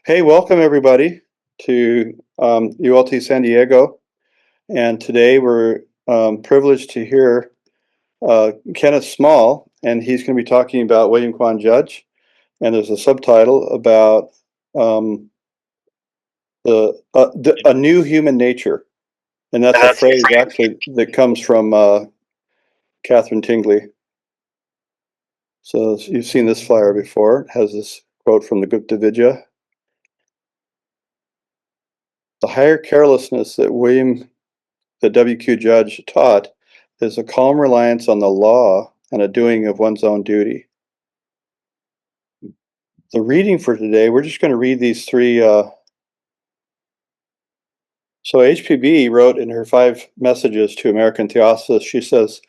Hey, welcome everybody to ULT San Diego. And today we're privileged to hear Kenneth Small, and he's going to be talking about William Quan Judge. And there's a subtitle about a new human nature. And that's a phrase actually that comes from Catherine Tingley. So you've seen this flyer before. It has this quote from the Gupta Vidya. The higher carelessness that the W.Q. Judge taught is a calm reliance on the law and a doing of one's own duty. The reading for today, we're just going to read these three. So HPB wrote in her 5 messages to American Theosophists, she says,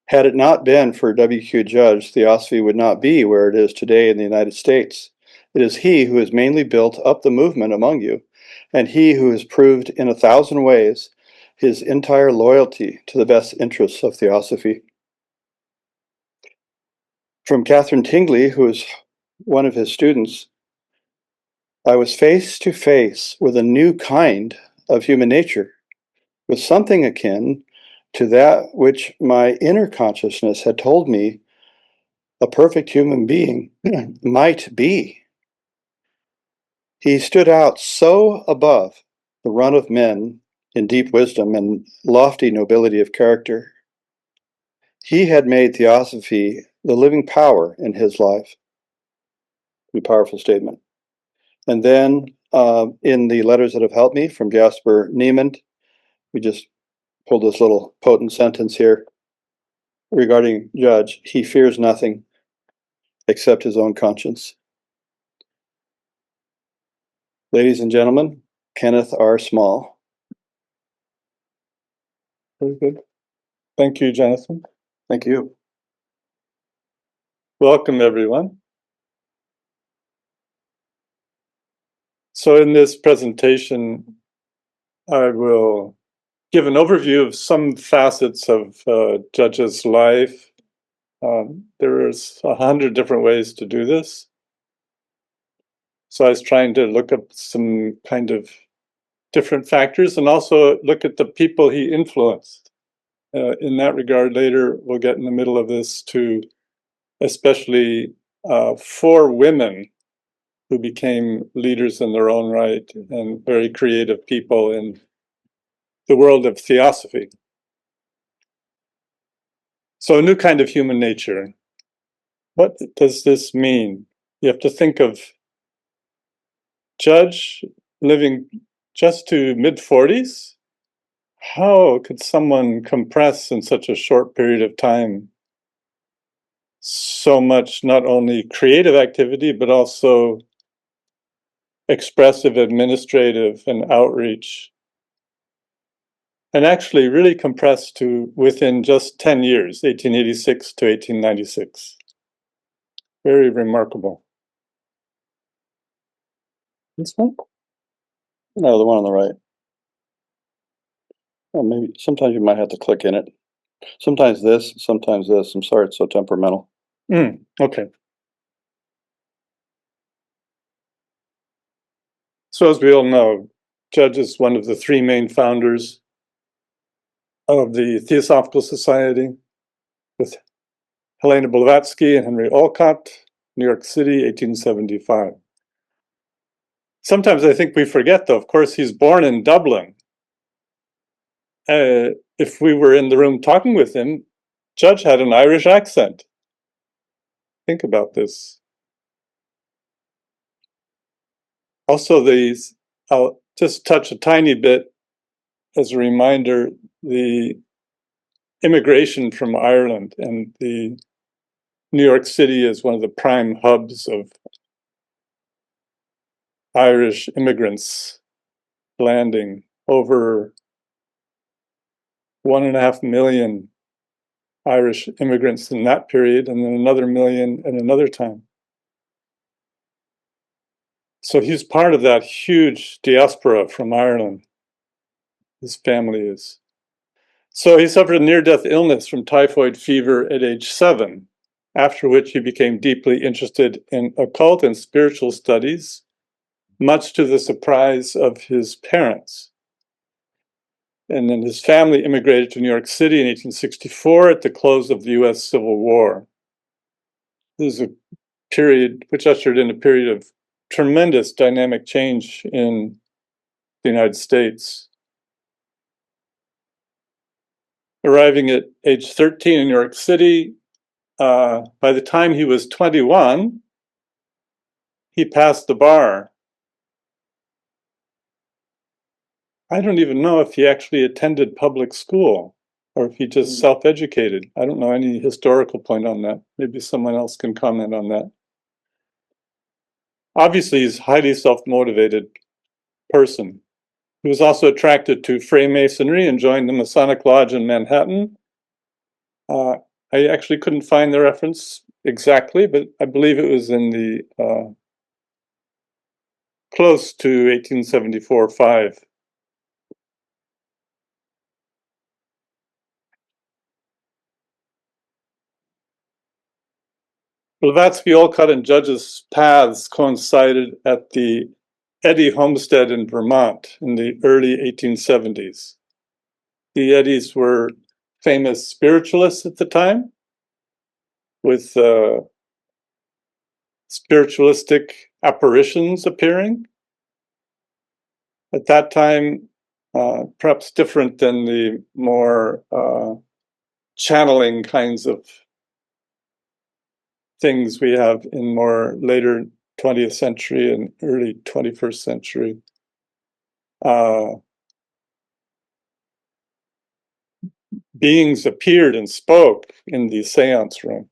had it not been for W.Q. Judge, Theosophy would not be where it is today in the United States. It is he who has mainly built up the movement among you, and he who has proved in 1,000 ways his entire loyalty to the best interests of Theosophy. From Catherine Tingley, who is one of his students, I was face to face with a new kind of human nature, with something akin to that which my inner consciousness had told me a perfect human being might be. He stood out so above the run of men in deep wisdom and lofty nobility of character. He had made Theosophy the living power in his life. A powerful statement. And then in the letters that have helped me from Jasper Neiman, we just pulled this little potent sentence here regarding Judge. He fears nothing except his own conscience. Ladies and gentlemen, Kenneth R. Small. Very good. Thank you, Jonathan. Thank you. Welcome, everyone. So in this presentation, I will give an overview of some facets of Judge's life. There's 100 different ways to do this. So I was trying to look up some kind of different factors and also look at the people he influenced. In that regard, later we'll get in the middle of this to especially 4 women who became leaders in their own right and very creative people in the world of theosophy. So a new kind of human nature. What does this mean? You have to think of Judge living just to mid-40s. How could someone compress in such a short period of time so much, not only creative activity, but also expressive, administrative, and outreach? And actually really compressed to within just 10 years, 1886 to 1896. Very remarkable. This one? No, the one on the right. Well, maybe sometimes you might have to click in it. Sometimes this, sometimes this. I'm sorry it's so temperamental. Okay. So as we all know, Judge is one of the 3 main founders of the Theosophical Society with Helena Blavatsky and Henry Olcott, New York City, 1875. Sometimes I think we forget, though, of course, he's born in Dublin. If we were in the room talking with him, Judge had an Irish accent. Think about this. Also, I'll just touch a tiny bit as a reminder, the immigration from Ireland, and the New York City is one of the prime hubs of Irish immigrants landing. Over 1.5 million Irish immigrants in that period, and then another million at another time. So he's part of that huge diaspora from Ireland. His family is. So he suffered a near-death illness from typhoid fever at age 7, after which he became deeply interested in occult and spiritual studies much to the surprise of his parents. And then his family immigrated to New York City in 1864 at the close of the US Civil War. This is a period which ushered in a period of tremendous dynamic change in the United States. Arriving at age 13 in New York City, by the time he was 21, he passed the bar. I don't even know if he actually attended public school or if he just self-educated. I don't know any historical point on that. Maybe someone else can comment on that. Obviously, he's a highly self-motivated person. He was also attracted to Freemasonry and joined the Masonic Lodge in Manhattan. I actually couldn't find the reference exactly, but I believe it was in the close to 1874-5. Blavatsky, Olcott, and Judge's paths coincided at the Eddy homestead in Vermont in the early 1870s. The Eddys were famous spiritualists at the time, with spiritualistic apparitions appearing. At that time, perhaps different than the more channeling kinds of things we have in more later 20th century and early 21st century. Beings appeared and spoke in the seance room.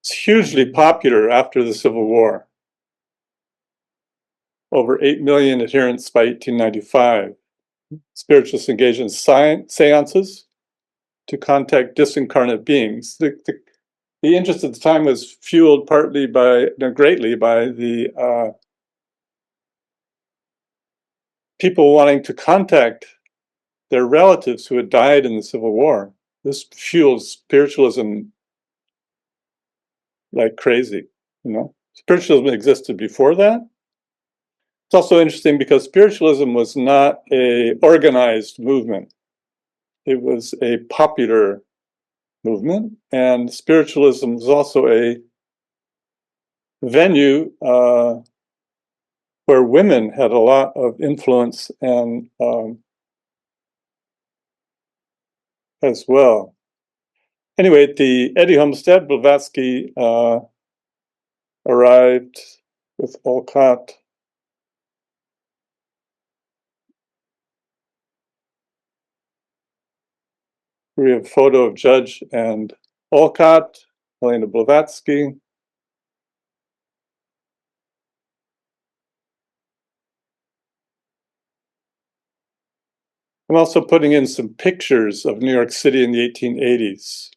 It's hugely popular after the Civil War. Over 8 million adherents by 1895. Spiritualists engaged in seances to contact disincarnate beings. The interest at the time was fueled partly by, greatly by the people wanting to contact their relatives who had died in the Civil War. This fuels spiritualism like crazy, you know. Spiritualism existed before that. It's also interesting because spiritualism was not an organized movement. It was a popular movement, and spiritualism was also a venue where women had a lot of influence and as well. Anyway, at the Eddy homestead, Blavatsky arrived with Olcott. We have a photo of Judge and Olcott, Helena Blavatsky. I'm also putting in some pictures of New York City in the 1880s.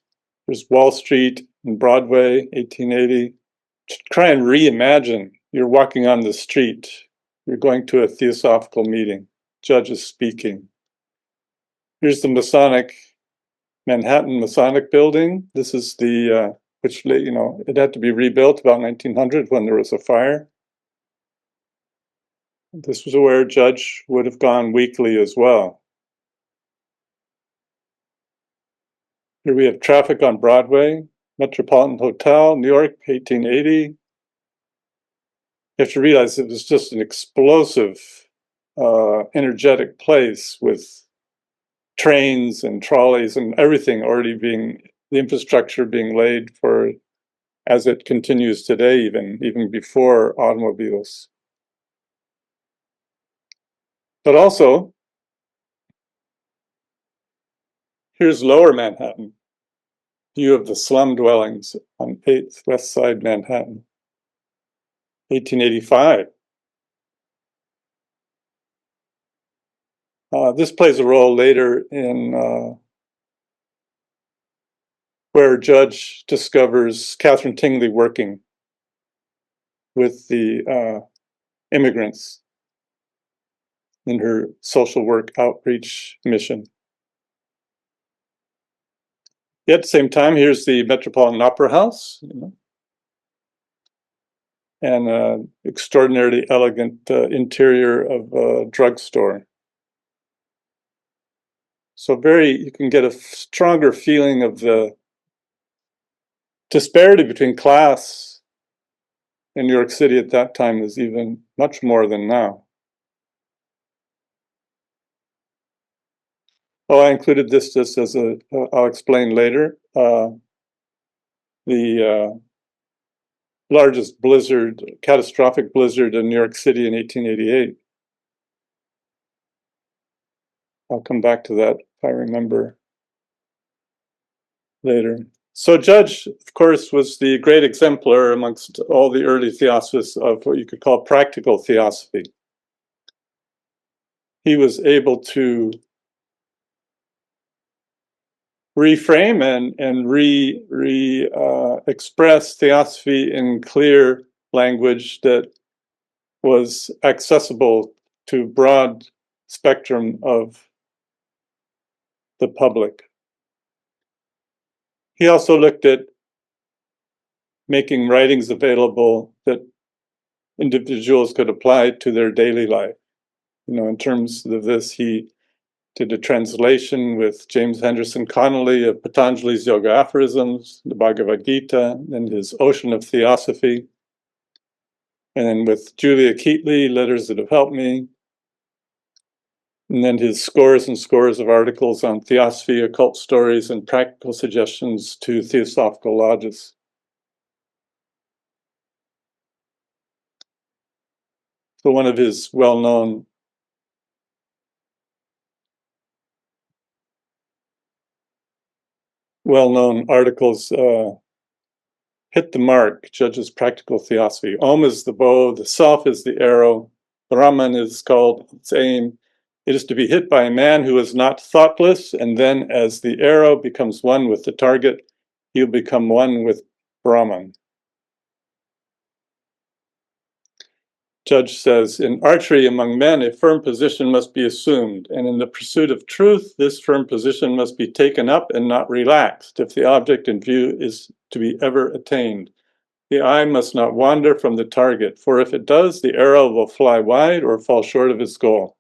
There's Wall Street and Broadway, 1880. Try and reimagine. You're walking on the street. You're going to a theosophical meeting. Judge is speaking. Here's the Manhattan Masonic building. This is the, which, you know, it had to be rebuilt about 1900 when there was a fire. This was where Judge would have gone weekly as well. Here we have traffic on Broadway, Metropolitan Hotel, New York, 1880. You have to realize it was just an explosive, energetic place with trains and trolleys and everything already being, the infrastructure being laid for, as it continues today, even before automobiles. But also, here's Lower Manhattan, view of the slum dwellings on 8th West Side Manhattan, 1885. This plays a role later in where Judge discovers Catherine Tingley working with the immigrants in her social work outreach mission. Yet at the same time, here's the Metropolitan Opera House, and an extraordinarily elegant interior of a drugstore. So you can get a stronger feeling of the disparity between class in New York City at that time is even much more than now. Oh, I included this just as I'll explain later. The largest catastrophic blizzard in New York City in 1888. I'll come back to that if I remember later. So Judge, of course, was the great exemplar amongst all the early theosophists of what you could call practical theosophy. He was able to reframe and express theosophy in clear language that was accessible to broad spectrum of the public. He also looked at making writings available that individuals could apply to their daily life. In terms of this, he did a translation with James Henderson Connolly of Patanjali's Yoga Aphorisms, the Bhagavad Gita, and his Ocean of Theosophy. And then with Julia Keatley, Letters That Have Helped Me. And then his scores and scores of articles on theosophy, occult stories, and practical suggestions to theosophical lodges. So one of his well-known articles, Hit the Mark, Judge's Practical Theosophy. Om is the bow, the self is the arrow, Brahman is called its aim. It is to be hit by a man who is not thoughtless, and then as the arrow becomes one with the target, he'll become one with Brahman. Judge says, in archery among men, a firm position must be assumed, and in the pursuit of truth, this firm position must be taken up and not relaxed if the object in view is to be ever attained. The eye must not wander from the target, for if it does, the arrow will fly wide or fall short of its goal.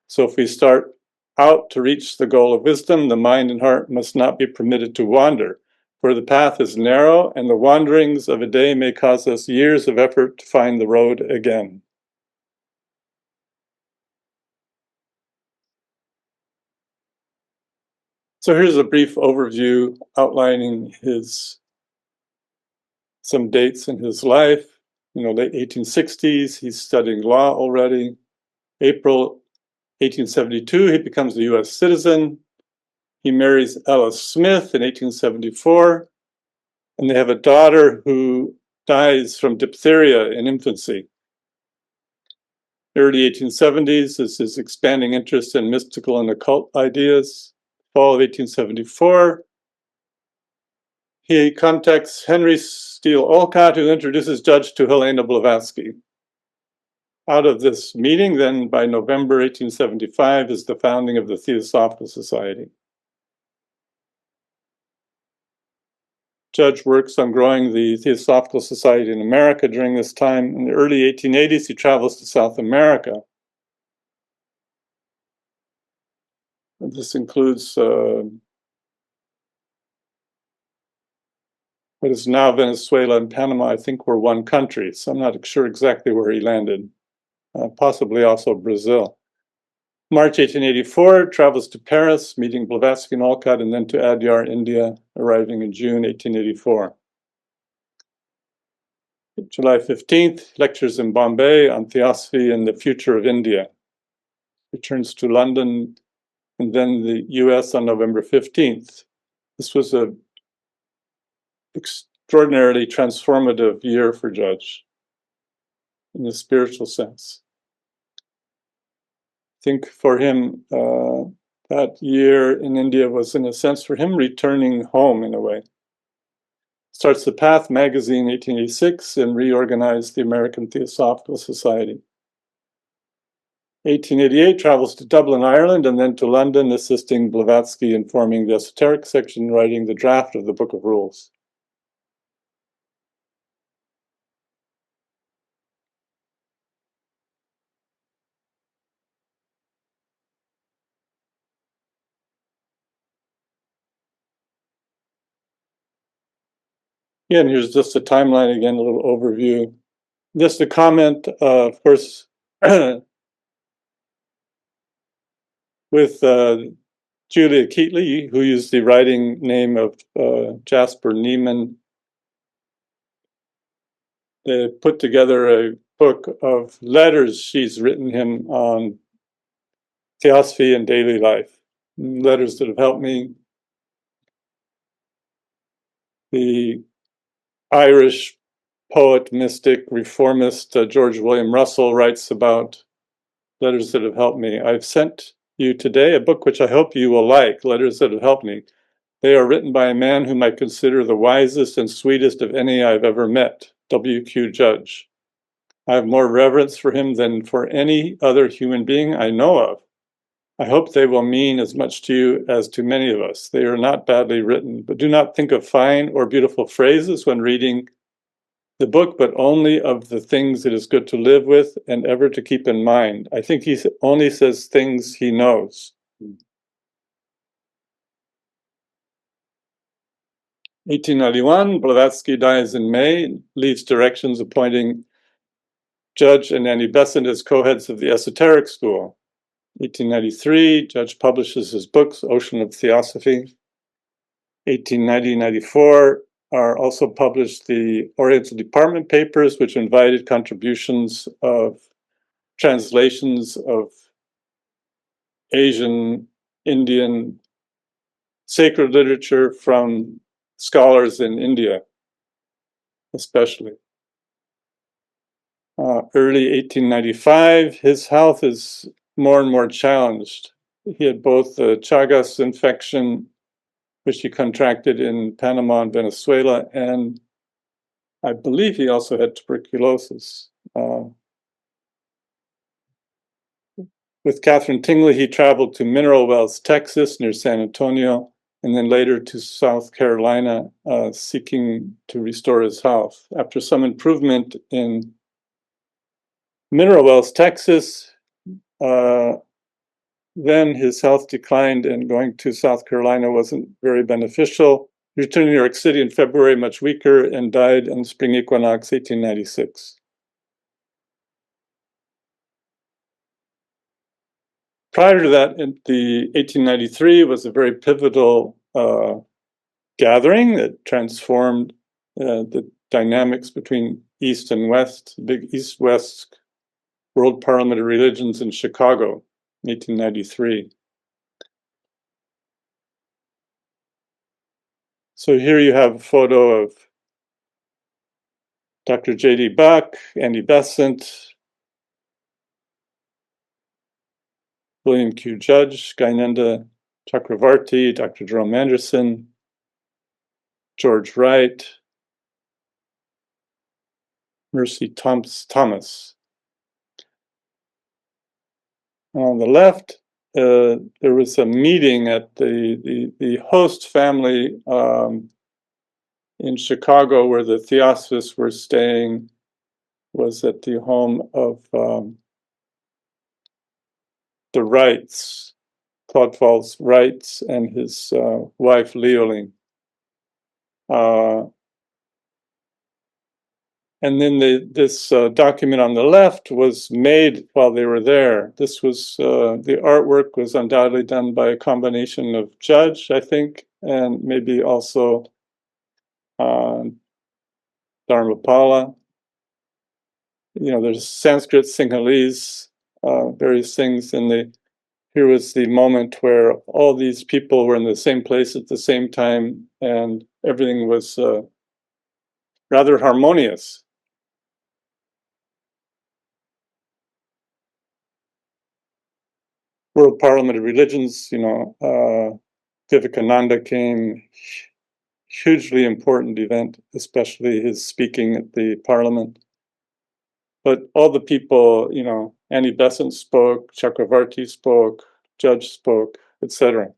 So if we start out to reach the goal of wisdom, the mind and heart must not be permitted to wander, for the path is narrow, and the wanderings of a day may cause us years of effort to find the road again. So here's a brief overview outlining some dates in his life. Late 1860s, he's studying law already. April 1872, he becomes a U.S. citizen. He marries Ella Smith in 1874, and they have a daughter who dies from diphtheria in infancy. Early 1870s is his expanding interest in mystical and occult ideas. Fall of 1874, he contacts Henry Steele Olcott, who introduces Judge to Helena Blavatsky. Out of this meeting, then, by November 1875, is the founding of the Theosophical Society. Judge works on growing the Theosophical Society in America during this time. In the early 1880s, he travels to South America. And this includes what is now Venezuela and Panama, I think, were one country, so I'm not sure exactly where he landed. Possibly also Brazil. March 1884, travels to Paris, meeting Blavatsky and Olcott, and then to Adyar, India, arriving in June 1884. July 15th, lectures in Bombay on theosophy and the future of India. Returns to London and then the US on November 15th. This was an extraordinarily transformative year for Judge in the spiritual sense. I think for him, that year in India was, in a sense, for him returning home in a way. Starts The Path magazine in 1886 and reorganized the American Theosophical Society. 1888, travels to Dublin, Ireland, and then to London, assisting Blavatsky in forming the esoteric section, writing the draft of the Book of Rules. Yeah, and here's just a timeline again, a little overview. Just a comment, of course, with Julia Keatley, who used the writing name of Jasper Neiman. They put together a book of letters she's written him on theosophy and daily life, letters that have helped me. The Irish poet, mystic, reformist George William Russell writes about letters that have helped me. I've sent you today a book which I hope you will like, Letters That Have Helped Me. They are written by a man whom I consider the wisest and sweetest of any I've ever met, W.Q. Judge. I have more reverence for him than for any other human being I know of. I hope they will mean as much to you as to many of us. They are not badly written, but do not think of fine or beautiful phrases when reading the book, but only of the things it is good to live with and ever to keep in mind. I think he only says things he knows. 1891, Blavatsky dies in May, leaves directions appointing Judge and Annie Besant as co-heads of the esoteric school. 1893, Judge publishes his books, Ocean of Theosophy. 1890-94 are also published the Oriental Department papers, which invited contributions of translations of Asian, Indian sacred literature from scholars in India, especially. Early 1895, his health is more and more challenged. He had both the Chagas infection, which he contracted in Panama and Venezuela, and I believe he also had tuberculosis. With Catherine Tingley, he traveled to Mineral Wells, Texas, near San Antonio, and then later to South Carolina, seeking to restore his health. After some improvement in Mineral Wells, Texas, then his health declined, and going to South Carolina wasn't very beneficial. He returned to New York City in February, much weaker, and died on the spring equinox, 1896. Prior to that, in the 1893 was a very pivotal gathering that transformed the dynamics between East and West, big East-West World Parliament of Religions in Chicago, 1893. So here you have a photo of Dr. J.D. Buck, Andy Besant, William Q. Judge, Gainenda Chakravarti, Dr. Jerome Anderson, George Wright, Mercy Thomas. On the left, there was a meeting at the host family in Chicago where the Theosophists were staying, was at the home of the Wrights, Claude Falls Wrights, and his wife Leoling. And then this document on the left was made while they were there. This was, the artwork was undoubtedly done by a combination of Judge, I think, and maybe also Dharmapala. You know, there's Sanskrit, Sinhalese, various things. And here was the moment where all these people were in the same place at the same time, and everything was rather harmonious. World Parliament of Religions, you know, Vivekananda came, hugely important event, especially his speaking at the parliament. But all the people, Annie Besant spoke, Chakravarti spoke, Judge spoke, etc.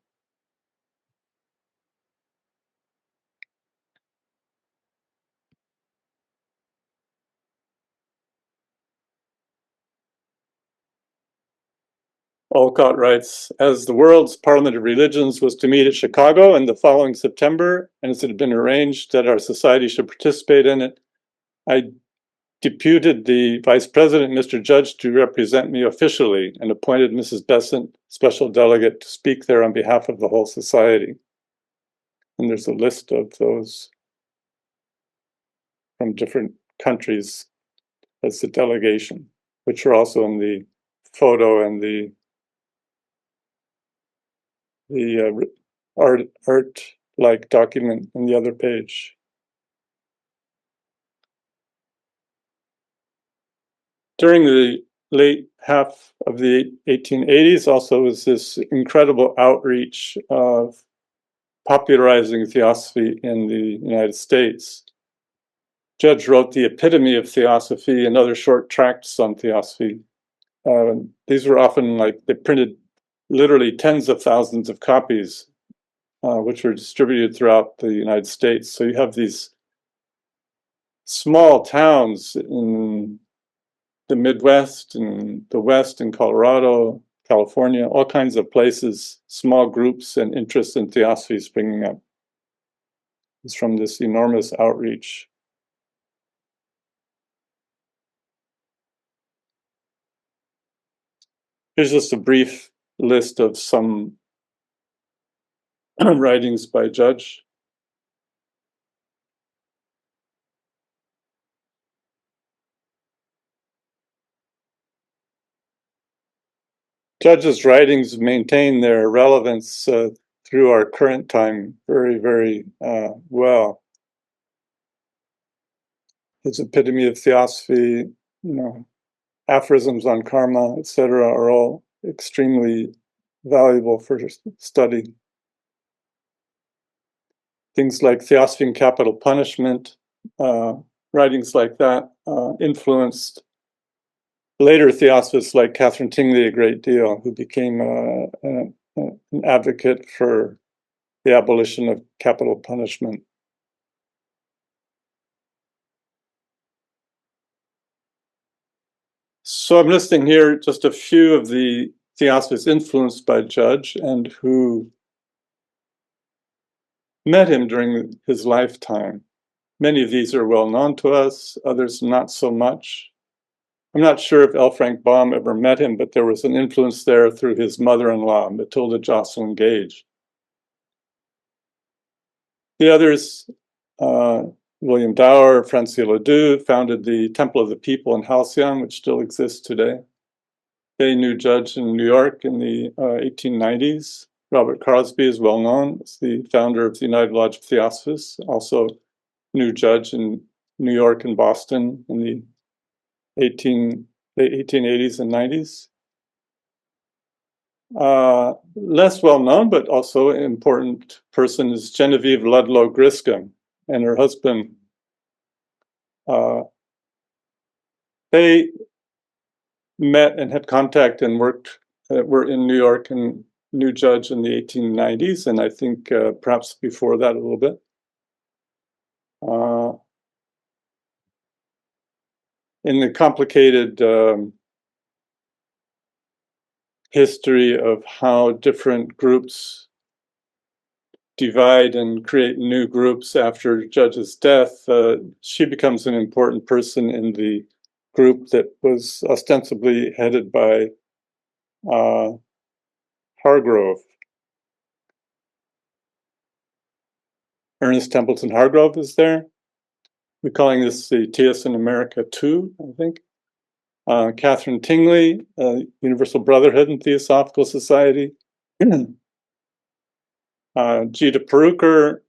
Olcott writes, as the world's Parliament of Religions was to meet at Chicago in the following September, and as it had been arranged that our society should participate in it, I deputed the Vice President, Mr. Judge, to represent me officially and appointed Mrs. Besant, special delegate, to speak there on behalf of the whole society. And there's a list of those from different countries as the delegation, which are also in the photo and the art-like document on the other page. During the late half of the 1880s also was this incredible outreach of popularizing theosophy in the United States. Judge wrote The Epitome of Theosophy and other short tracts on theosophy. These were often they printed literally tens of thousands of copies, which were distributed throughout the United States. So you have these small towns in the Midwest and the West in Colorado, California, all kinds of places, small groups and interest in theosophy springing up. It's from this enormous outreach. Here's just a brief list of some writings by Judge. Judge's writings maintain their relevance through our current time very, very well. His Epitome of Theosophy, aphorisms on karma, etc., are all extremely valuable for study. Things like Theosophy and Capital Punishment, writings like that influenced later theosophists like Catherine Tingley a great deal, who became an advocate for the abolition of capital punishment. So I'm listing here just a few of the theosophists influenced by Judge and who met him during his lifetime. Many of these are well known to us, others not so much. I'm not sure if L. Frank Baum ever met him, but there was an influence there through his mother-in-law, Matilda Jocelyn Gage. The others, William Dower, Francine Ledoux, founded the Temple of the People in Halcyon, which still exists today. They knew Judge in New York in the 1890s. Robert Crosby is well known as the founder of the United Lodge of Theosophists, also knew Judge in New York and Boston in the late 1880s and 90s. Less well known, but also an important person is Genevieve Ludlow Griscom and her husband. They met and had contact and were in New York and knew Judge in the 1890s, and I think perhaps before that a little bit. In the complicated history of how different groups divide and create new groups after Judge's death, she becomes an important person in the group that was ostensibly headed by Hargrove. Ernest Templeton Hargrove is there. We're calling this the TS in America 2, I think. Catherine Tingley, Universal Brotherhood and Theosophical Society. Gita Peruker,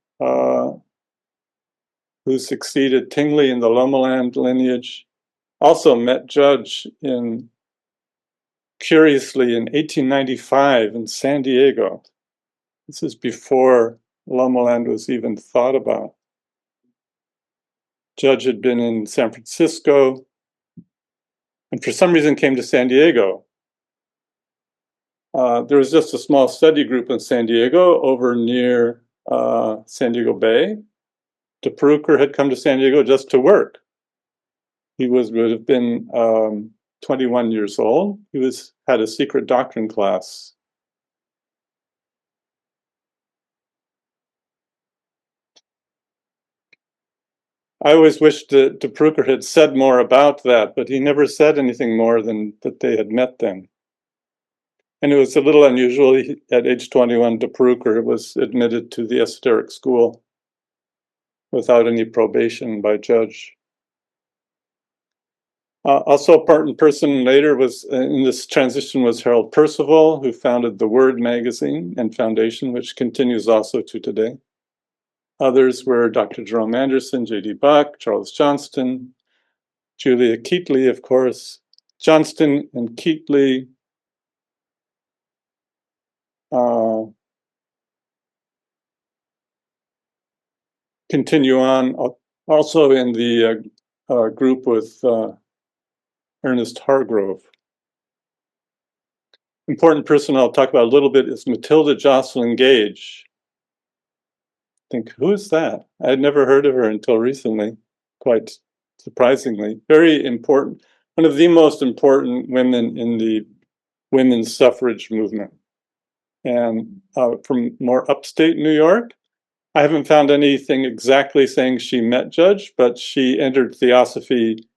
who succeeded Tingley in the Lomaland lineage, also met Judge curiously in 1895 in San Diego. This is before Lomaland was even thought about. Judge had been in San Francisco, and for some reason came to San Diego. There was just a small study group in San Diego over near San Diego Bay. De Perucker had come to San Diego just to work. He would have been 21 years old. He had a secret doctrine class. I always wished that De Perucker had said more about that, but he never said anything more than that they had met then. And it was a little unusual. At age 21, De Perucker was admitted to the esoteric school without any probation by Judge. Also a part and person later was in this transition was Harold Percival, who founded the Word magazine and foundation, which continues also to today. Others were Dr. Jerome Anderson, J.D. Buck, Charles Johnston, Julia Keatley, of course. Johnston and Keatley continue on also in the group with Ernest Hargrove. Important person I'll talk about a little bit is Matilda Jocelyn Gage. I think, who is that? I had never heard of her until recently, quite surprisingly. Very important, one of the most important women in the women's suffrage movement. And from more upstate New York, I haven't found anything exactly saying she met Judge, but she entered Theosophy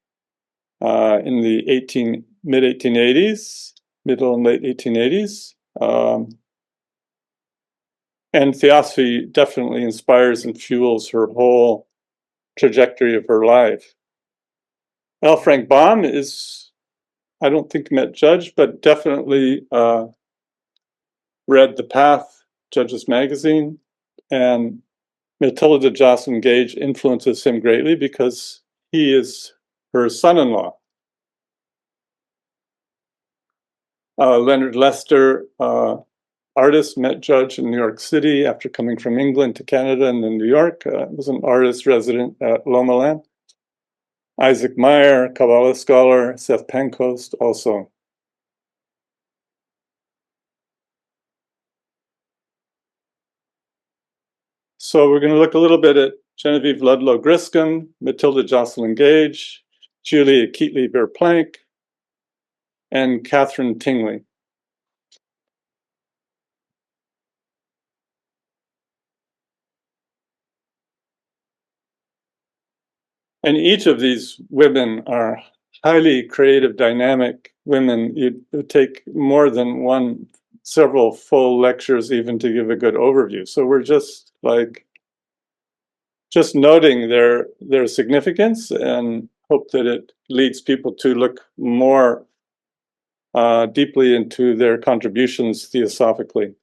in the mid-1880s, middle and late 1880s. And Theosophy definitely inspires and fuels her whole trajectory of her life. L. Frank Baum is, I don't think met Judge, but definitely read The Path, Judge's magazine, and Matilda Jocelyn Gage influences him greatly because he is her son-in-law. Leonard Lester, artist, met Judge in New York City after coming from England to Canada and then New York. Was an artist resident at Lomaland. Isaac Meyer, Kabbalah scholar, Seth Pancoast also. So we're going to look a little bit at Genevieve Ludlow Griscom, Matilda Jocelyn Gage, Julia Keatley Verplank, and Catherine Tingley. And each of these women are highly creative, dynamic women. It would take more than several full lectures even to give a good overview. So we're just noting their significance and hope that it leads people to look more deeply into their contributions theosophically.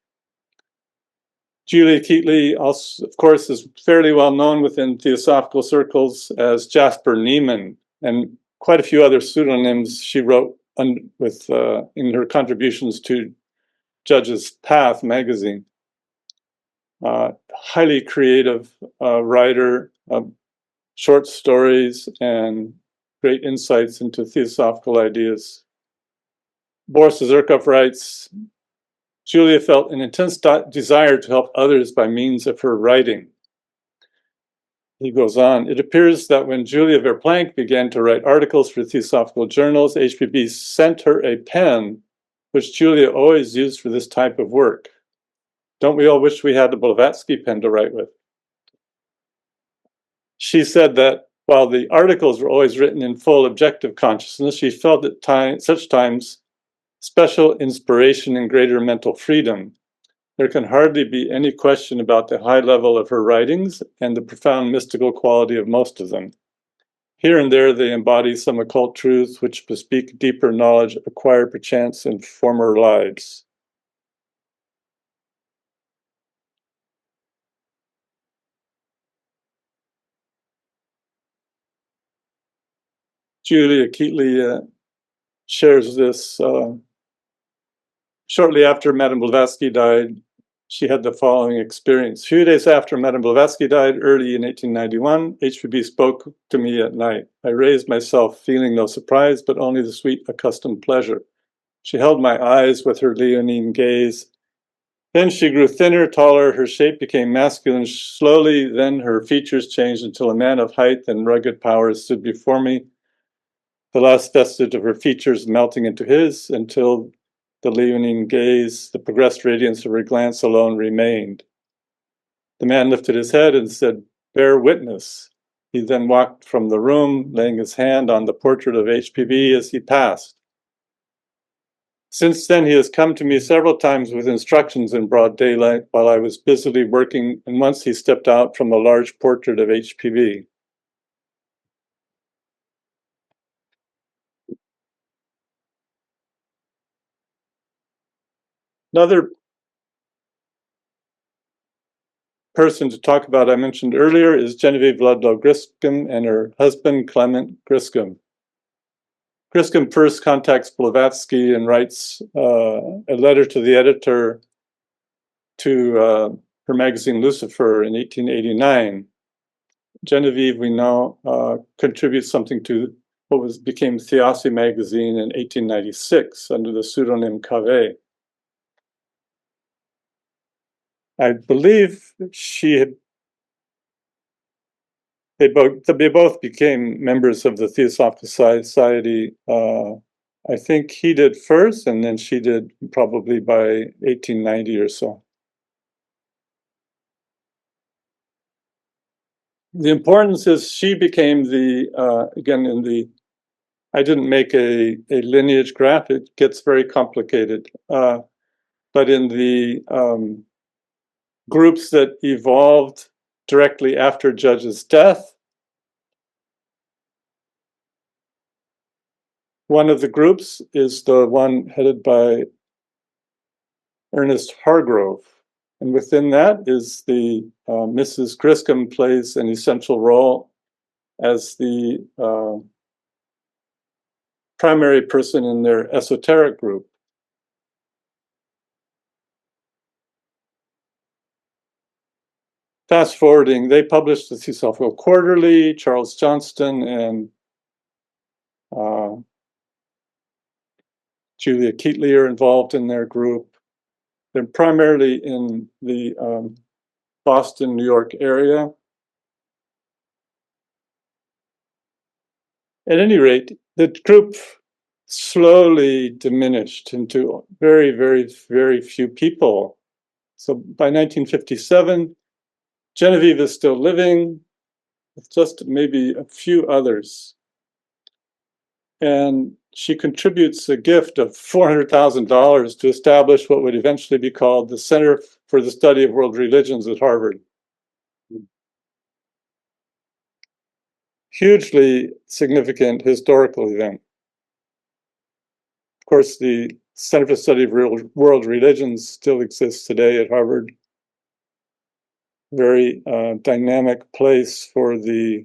Julia Keatley, also, of course, is fairly well known within theosophical circles as Jasper Neiman, and quite a few other pseudonyms she wrote with in her contributions to Judge's Path magazine. Highly creative writer, short stories, and great insights into theosophical ideas. Boris Zirkov writes, Julia felt an intense desire to help others by means of her writing. He goes on, it appears that when Julia Verplank began to write articles for theosophical journals, HPB sent her a pen, which Julia always used for this type of work. Don't we all wish we had a Blavatsky pen to write with? She said that while the articles were always written in full objective consciousness, she felt at such times special inspiration and greater mental freedom. There can hardly be any question about the high level of her writings and the profound mystical quality of most of them. Here and there they embody some occult truths which bespeak deeper knowledge acquired perchance in former lives. Julia Keatley shares this shortly after Madame Blavatsky died. She had the following experience. A few days after Madame Blavatsky died, early in 1891, HPB spoke to me at night. I raised myself, feeling no surprise, but only the sweet, accustomed pleasure. She held my eyes with her leonine gaze. Then she grew thinner, taller, her shape became masculine slowly, then her features changed until a man of height and rugged power stood before me, the last vestige of her features melting into his, until the leonine gaze, the progressed radiance of her glance alone remained. The man lifted his head and said, "Bear witness." He then walked from the room, laying his hand on the portrait of HPB as he passed. Since then, he has come to me several times with instructions in broad daylight while I was busily working, and once he stepped out from a large portrait of HPB. Another person to talk about I mentioned earlier is Genevieve Ludlow Griscom and her husband Clement Griscom. Griscom first contacts Blavatsky and writes a letter to the editor to her magazine Lucifer in 1889. Genevieve, we know, contributes something to what became Theosophy magazine in 1896 under the pseudonym Cave. I believe they both became members of the Theosophical Society. I think he did first, and then she did probably by 1890 or so. The importance is she became again, I didn't make a lineage graph, it gets very complicated. But in the groups that evolved directly after Judge's death, one of the groups is the one headed by Ernest Hargrove. And within that is the Mrs. Griscom plays an essential role as the primary person in their esoteric group. Fast forwarding, they published the Theosophical Quarterly. Charles Johnston and Julia Keatley are involved in their group. They're primarily in the Boston, New York area. At any rate, the group slowly diminished into very, very, very few people. So by 1957, Genevieve is still living with just maybe a few others. And she contributes a gift of $400,000 to establish what would eventually be called the Center for the Study of World Religions at Harvard. Hugely significant historical event. Of course, the Center for the Study of World Religions still exists today at Harvard. Very dynamic place for the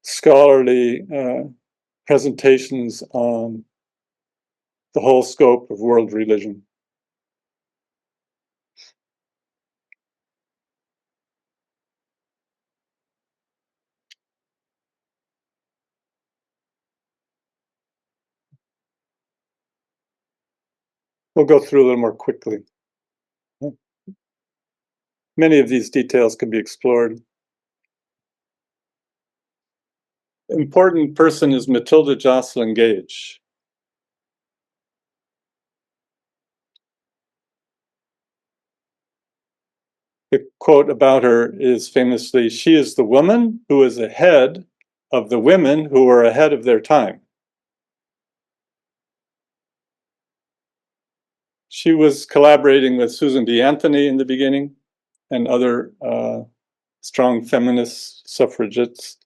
scholarly presentations on the whole scope of world religion. We'll go through a little more quickly. Many of these details can be explored. Important person is Matilda Jocelyn Gage. The quote about her is famously, "She is the woman who is ahead of the women who are ahead of their time." She was collaborating with Susan B. Anthony in the beginning and other strong feminist suffragettes.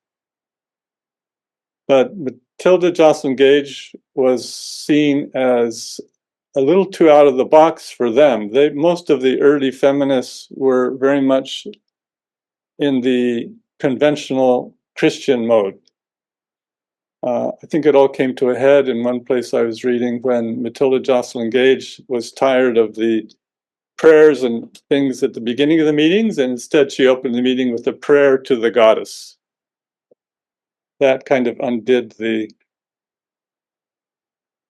But Matilda Jocelyn Gage was seen as a little too out of the box for them. Most of the early feminists were very much in the conventional Christian mode. I think it all came to a head in one place I was reading when Matilda Jocelyn Gage was tired of the prayers and things at the beginning of the meetings, and instead she opened the meeting with a prayer to the goddess. That kind of undid the,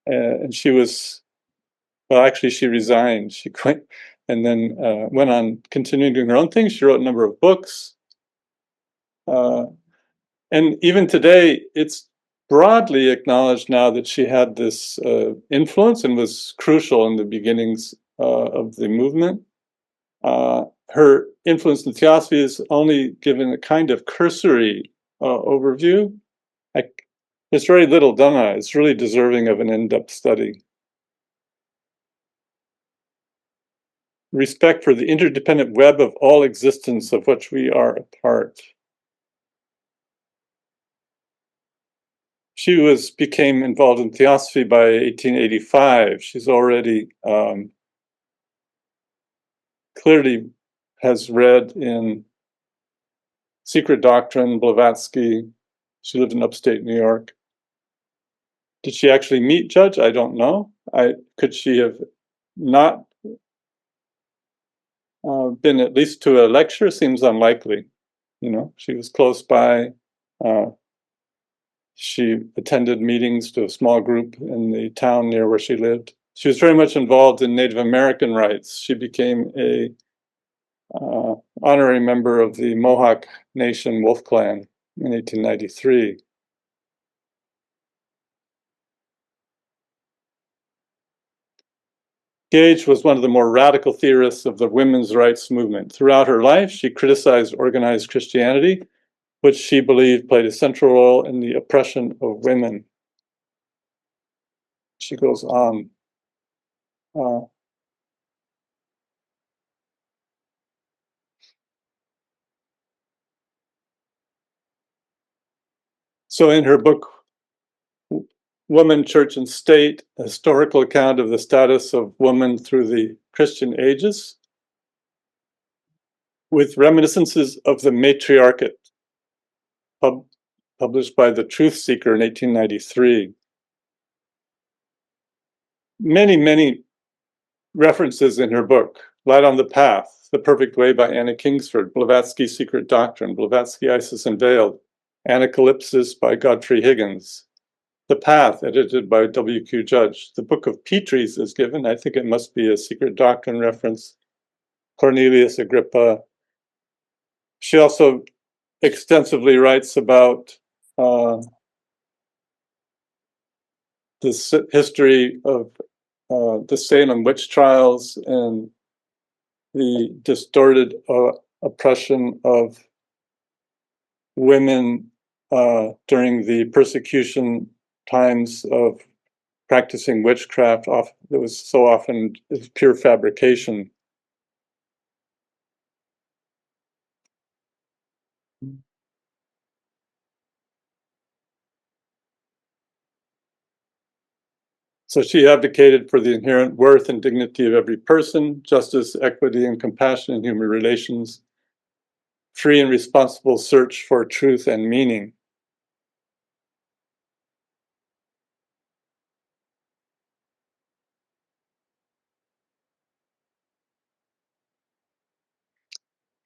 and she was, well, actually she resigned, she quit, and then went on continuing doing her own thing. She wrote a number of books. And even today, it's broadly acknowledged now that she had this influence and was crucial in the beginnings of the movement. Her influence in theosophy is only given a kind of cursory overview. There's very little done on it. It's really deserving of an in-depth study. Respect for the interdependent web of all existence of which we are a part. She became involved in theosophy by 1885. She's already clearly has read in Secret Doctrine, Blavatsky. She lived in upstate New York. Did she actually meet Judge? I don't know. Could she have not been at least to a lecture? Seems unlikely. You know, she was close by. She attended meetings to a small group in the town near where she lived. She was very much involved in Native American rights. She became a honorary member of the Mohawk Nation Wolf Clan in 1893. Gage was one of the more radical theorists of the women's rights movement. Throughout her life, she criticized organized Christianity, which she believed played a central role in the oppression of women. She goes on. So in her book, Woman, Church, and State, a historical account of the status of woman through the Christian ages, with reminiscences of the matriarchate, published by The Truth Seeker in 1893. Many references in her book. Light on the Path, The Perfect Way by Anna Kingsford, Blavatsky, Secret Doctrine, Blavatsky, Isis Unveiled, Anacalypsis by Godfrey Higgins, The Path, edited by W.Q. Judge. The Book of Petrie's is given. I think it must be a Secret Doctrine reference. Cornelius Agrippa. She also extensively writes about the history of the Salem witch trials and the distorted oppression of women during the persecution times of practicing witchcraft. That was so often pure fabrication. So she advocated for the inherent worth and dignity of every person, justice, equity, and compassion in human relations, free and responsible search for truth and meaning.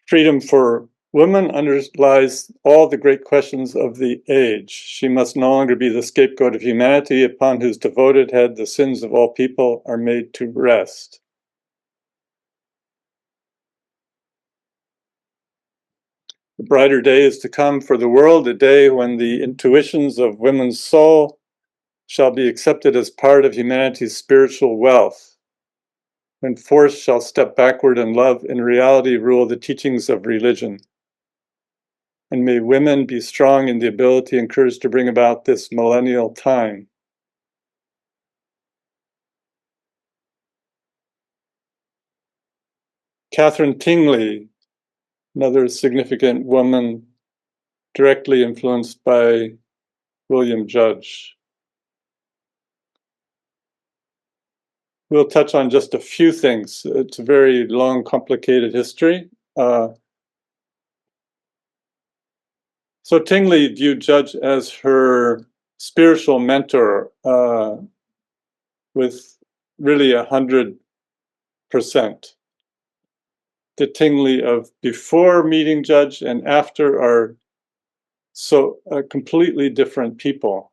Freedom for women underlies all the great questions of the age. She must no longer be the scapegoat of humanity, upon whose devoted head the sins of all people are made to rest. The brighter day is to come for the world, a day when the intuitions of women's soul shall be accepted as part of humanity's spiritual wealth, when force shall step backward and love in reality rule the teachings of religion. And may women be strong in the ability and courage to bring about this millennial time. Catherine Tingley, another significant woman directly influenced by William Judge. We'll touch on just a few things. It's a very long, complicated history. So Tingley viewed Judge as her spiritual mentor with really 100%. the Tingley of before meeting Judge and after are so completely different people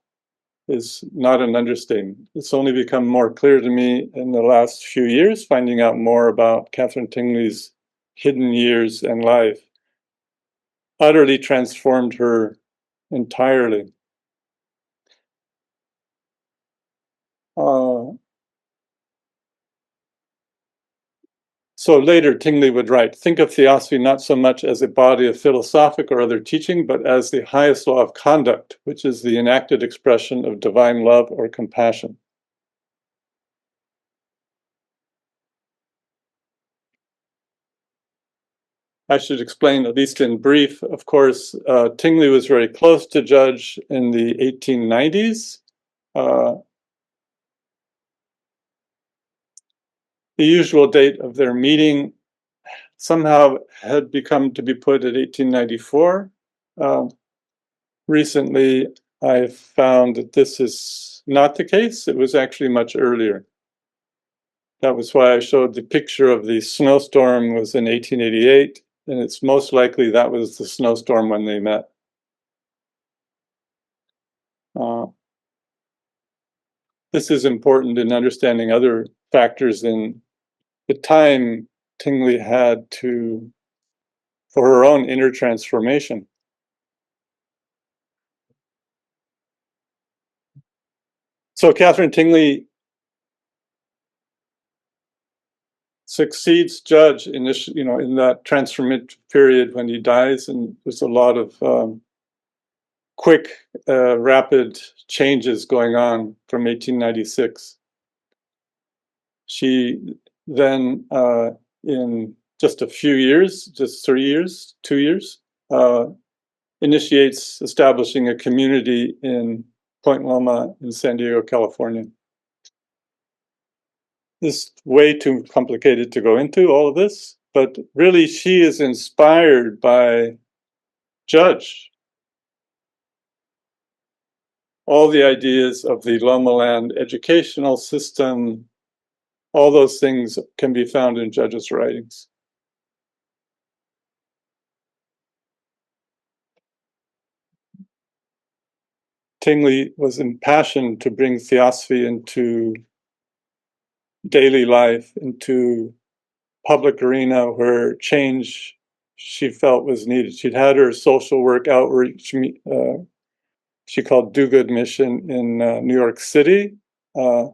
is not an understatement. It's only become more clear to me in the last few years, finding out more about Catherine Tingley's hidden years and life. Utterly transformed her entirely. So later, Tingley would write, think of theosophy not so much as a body of philosophic or other teaching, but as the highest law of conduct, which is the enacted expression of divine love or compassion. I should explain, at least in brief, of course, Tingley was very close to Judge in the 1890s. The usual date of their meeting somehow had become to be put at 1894. Recently, I found that this is not the case. It was actually much earlier. That was why I showed the picture of the snowstorm was in 1888, and it's most likely that was the snowstorm when they met. This is important in understanding other factors in the time Tingley had for her own inner transformation. So Catherine Tingley succeeds Judge in this, in that transformative period when he dies, and there's a lot of quick, rapid changes going on from 1896. She then, in just a few years, just 3 years, 2 years, initiates establishing a community in Point Loma in San Diego, California. It's way too complicated to go into all of this, but really she is inspired by Judge. All the ideas of the Loma Land educational system, all those things can be found in Judge's writings. Tingley was impassioned to bring theosophy into daily life, into public arena where change she felt was needed. She'd had her social work outreach, she called Do Good Mission in New York City, where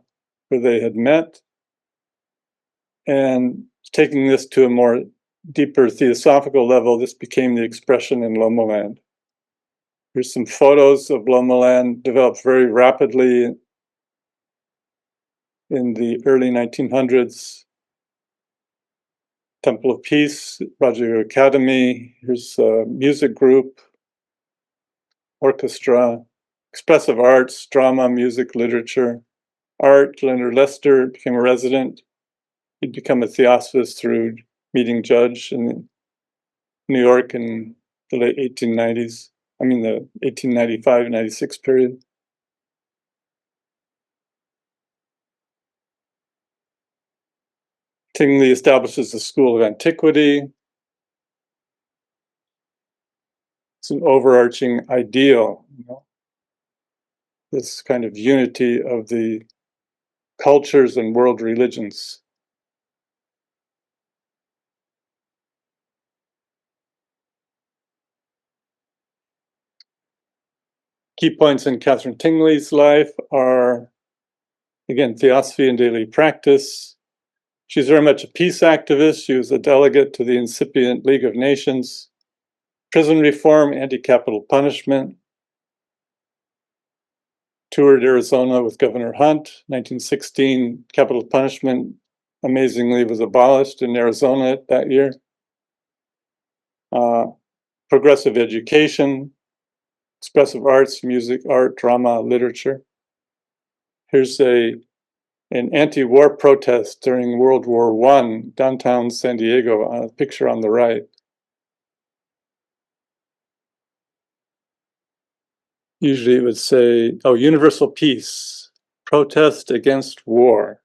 they had met. And taking this to a more deeper theosophical level, this became the expression in Loma Land. Here's some photos of Loma Land, developed very rapidly in the early 1900s. Temple of Peace, Roger Academy, here's a music group, orchestra, expressive arts, drama, music, literature, art. Leonard Lester became a resident. He'd become a theosophist through meeting Judge in New York in the late 1890s. I mean, the 1895-96 period. Tingley establishes the School of Antiquity. It's an overarching ideal, this kind of unity of the cultures and world religions. Key points in Catherine Tingley's life are, again, theosophy and daily practice. She's very much a peace activist. She was a delegate to the incipient League of Nations, prison reform, anti-capital punishment, toured Arizona with Governor Hunt. 1916, capital punishment, amazingly, was abolished in Arizona that year. Progressive education, expressive arts, music, art, drama, literature. Here's an anti-war protest during World War I, downtown San Diego, a picture on the right. Usually it would say, oh, universal peace, protest against war.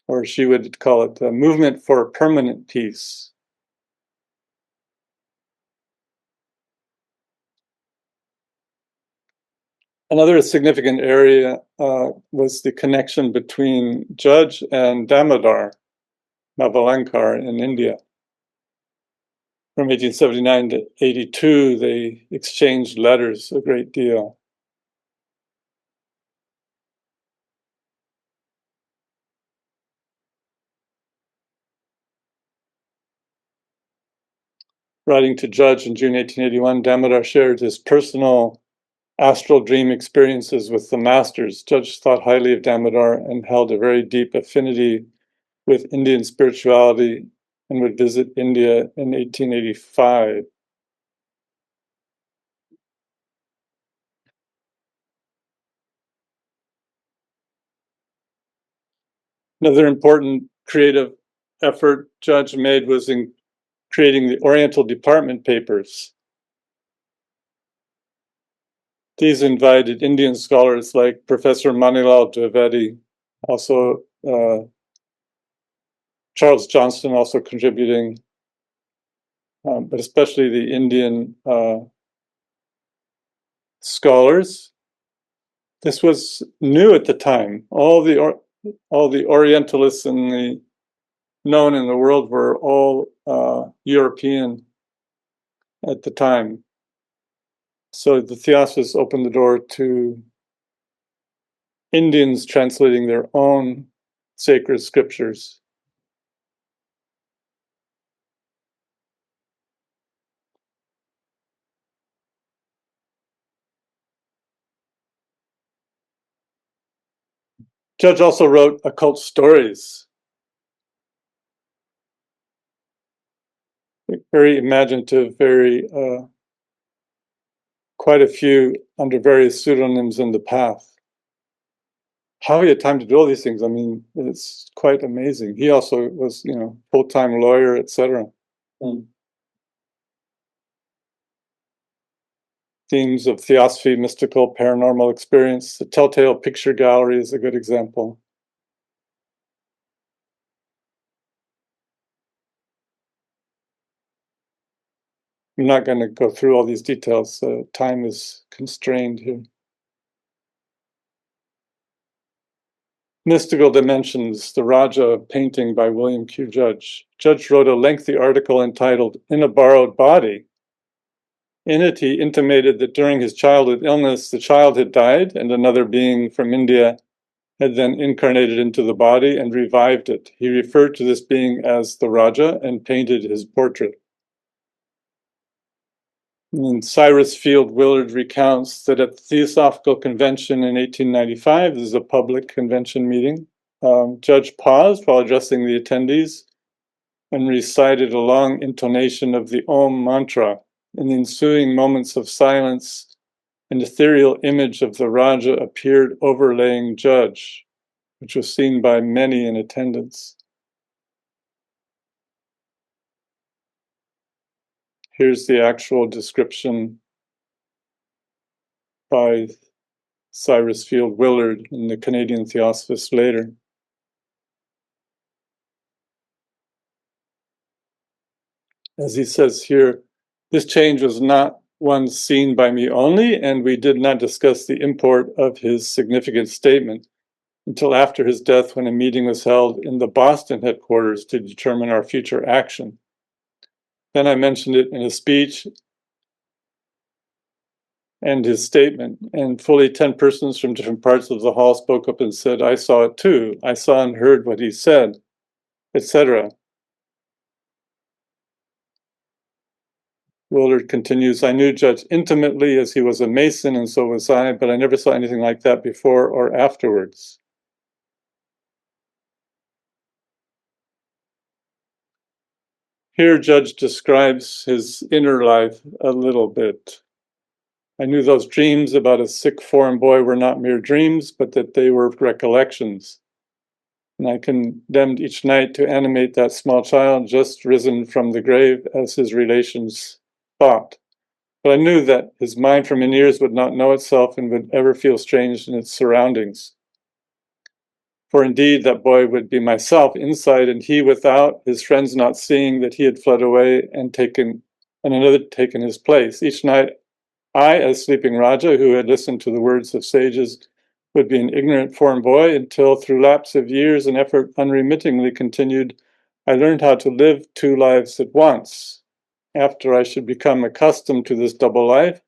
or she would call it the movement for permanent peace. Another significant area was the connection between Judge and Damodar, Mavalankar in India. From 1879 to 82, they exchanged letters a great deal. Writing to Judge in June 1881, Damodar shared his personal astral dream experiences with the masters. Judge thought highly of Damodar and held a very deep affinity with Indian spirituality and would visit India in 1885. Another important creative effort Judge made was in creating the Oriental Department papers. These invited Indian scholars like Professor Manilal Dwivedi, also Charles Johnston also contributing, but especially the Indian scholars. This was new at the time. All the Orientalists known in the world were all European at the time. So the Theosophists opened the door to Indians translating their own sacred scriptures. Judge also wrote occult stories. Very imaginative, very quite a few under various pseudonyms in the past. How he had time to do all these things, I mean, it's quite amazing. He also was, full-time lawyer, etc. Themes of theosophy, mystical, paranormal experience. The Telltale Picture Gallery is a good example. I'm not going to go through all these details. Time is constrained here. Mystical Dimensions, the Raja painting by William Q. Judge. Judge wrote a lengthy article entitled In a Borrowed Body. In it, he intimated that during his childhood illness, the child had died and another being from India had then incarnated into the body and revived it. He referred to this being as the Raja and painted his portrait. And Cyrus Field Willard recounts that at the Theosophical Convention in 1895, this is a public convention meeting, Judge paused while addressing the attendees and recited a long intonation of the Om mantra. In the ensuing moments of silence, an ethereal image of the Raja appeared overlaying Judge, which was seen by many in attendance. Here's the actual description by Cyrus Field Willard in the Canadian Theosophist later. As he says here, this change was not one seen by me only, and we did not discuss the import of his significant statement until after his death, when a meeting was held in the Boston headquarters to determine our future action. Then I mentioned it in a speech and his statement, and fully 10 persons from different parts of the hall spoke up and said, I saw it too. I saw and heard what he said, etc. Willard continues, I knew Judge intimately as he was a Mason and so was I, but I never saw anything like that before or afterwards. Here, Judge describes his inner life a little bit. I knew those dreams about a sick foreign boy were not mere dreams, but that they were recollections. And I condemned each night to animate that small child just risen from the grave as his relations thought. But I knew that his mind for many years would not know itself and would ever feel strange in its surroundings. For indeed, that boy would be myself inside, and he without, his friends not seeing that he had fled away and another taken his place. Each night, I, as sleeping Raja, who had listened to the words of sages, would be an ignorant foreign boy until, through lapse of years and effort unremittingly continued, I learned how to live two lives at once. After I should become accustomed to this double life,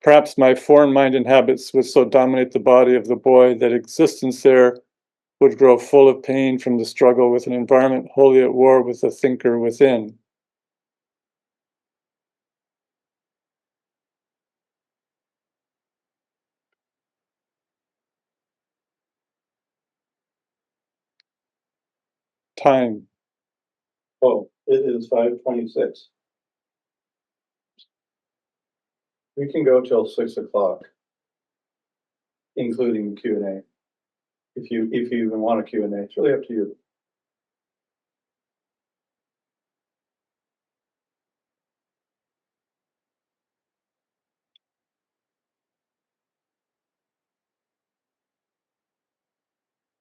perhaps my foreign mind and habits would so dominate the body of the boy that existence there would grow full of pain from the struggle with an environment wholly at war with the thinker within. Time. Oh, it is 5:26. We can go till 6 o'clock, including Q&A. If you even want a Q&A, it's really up to you.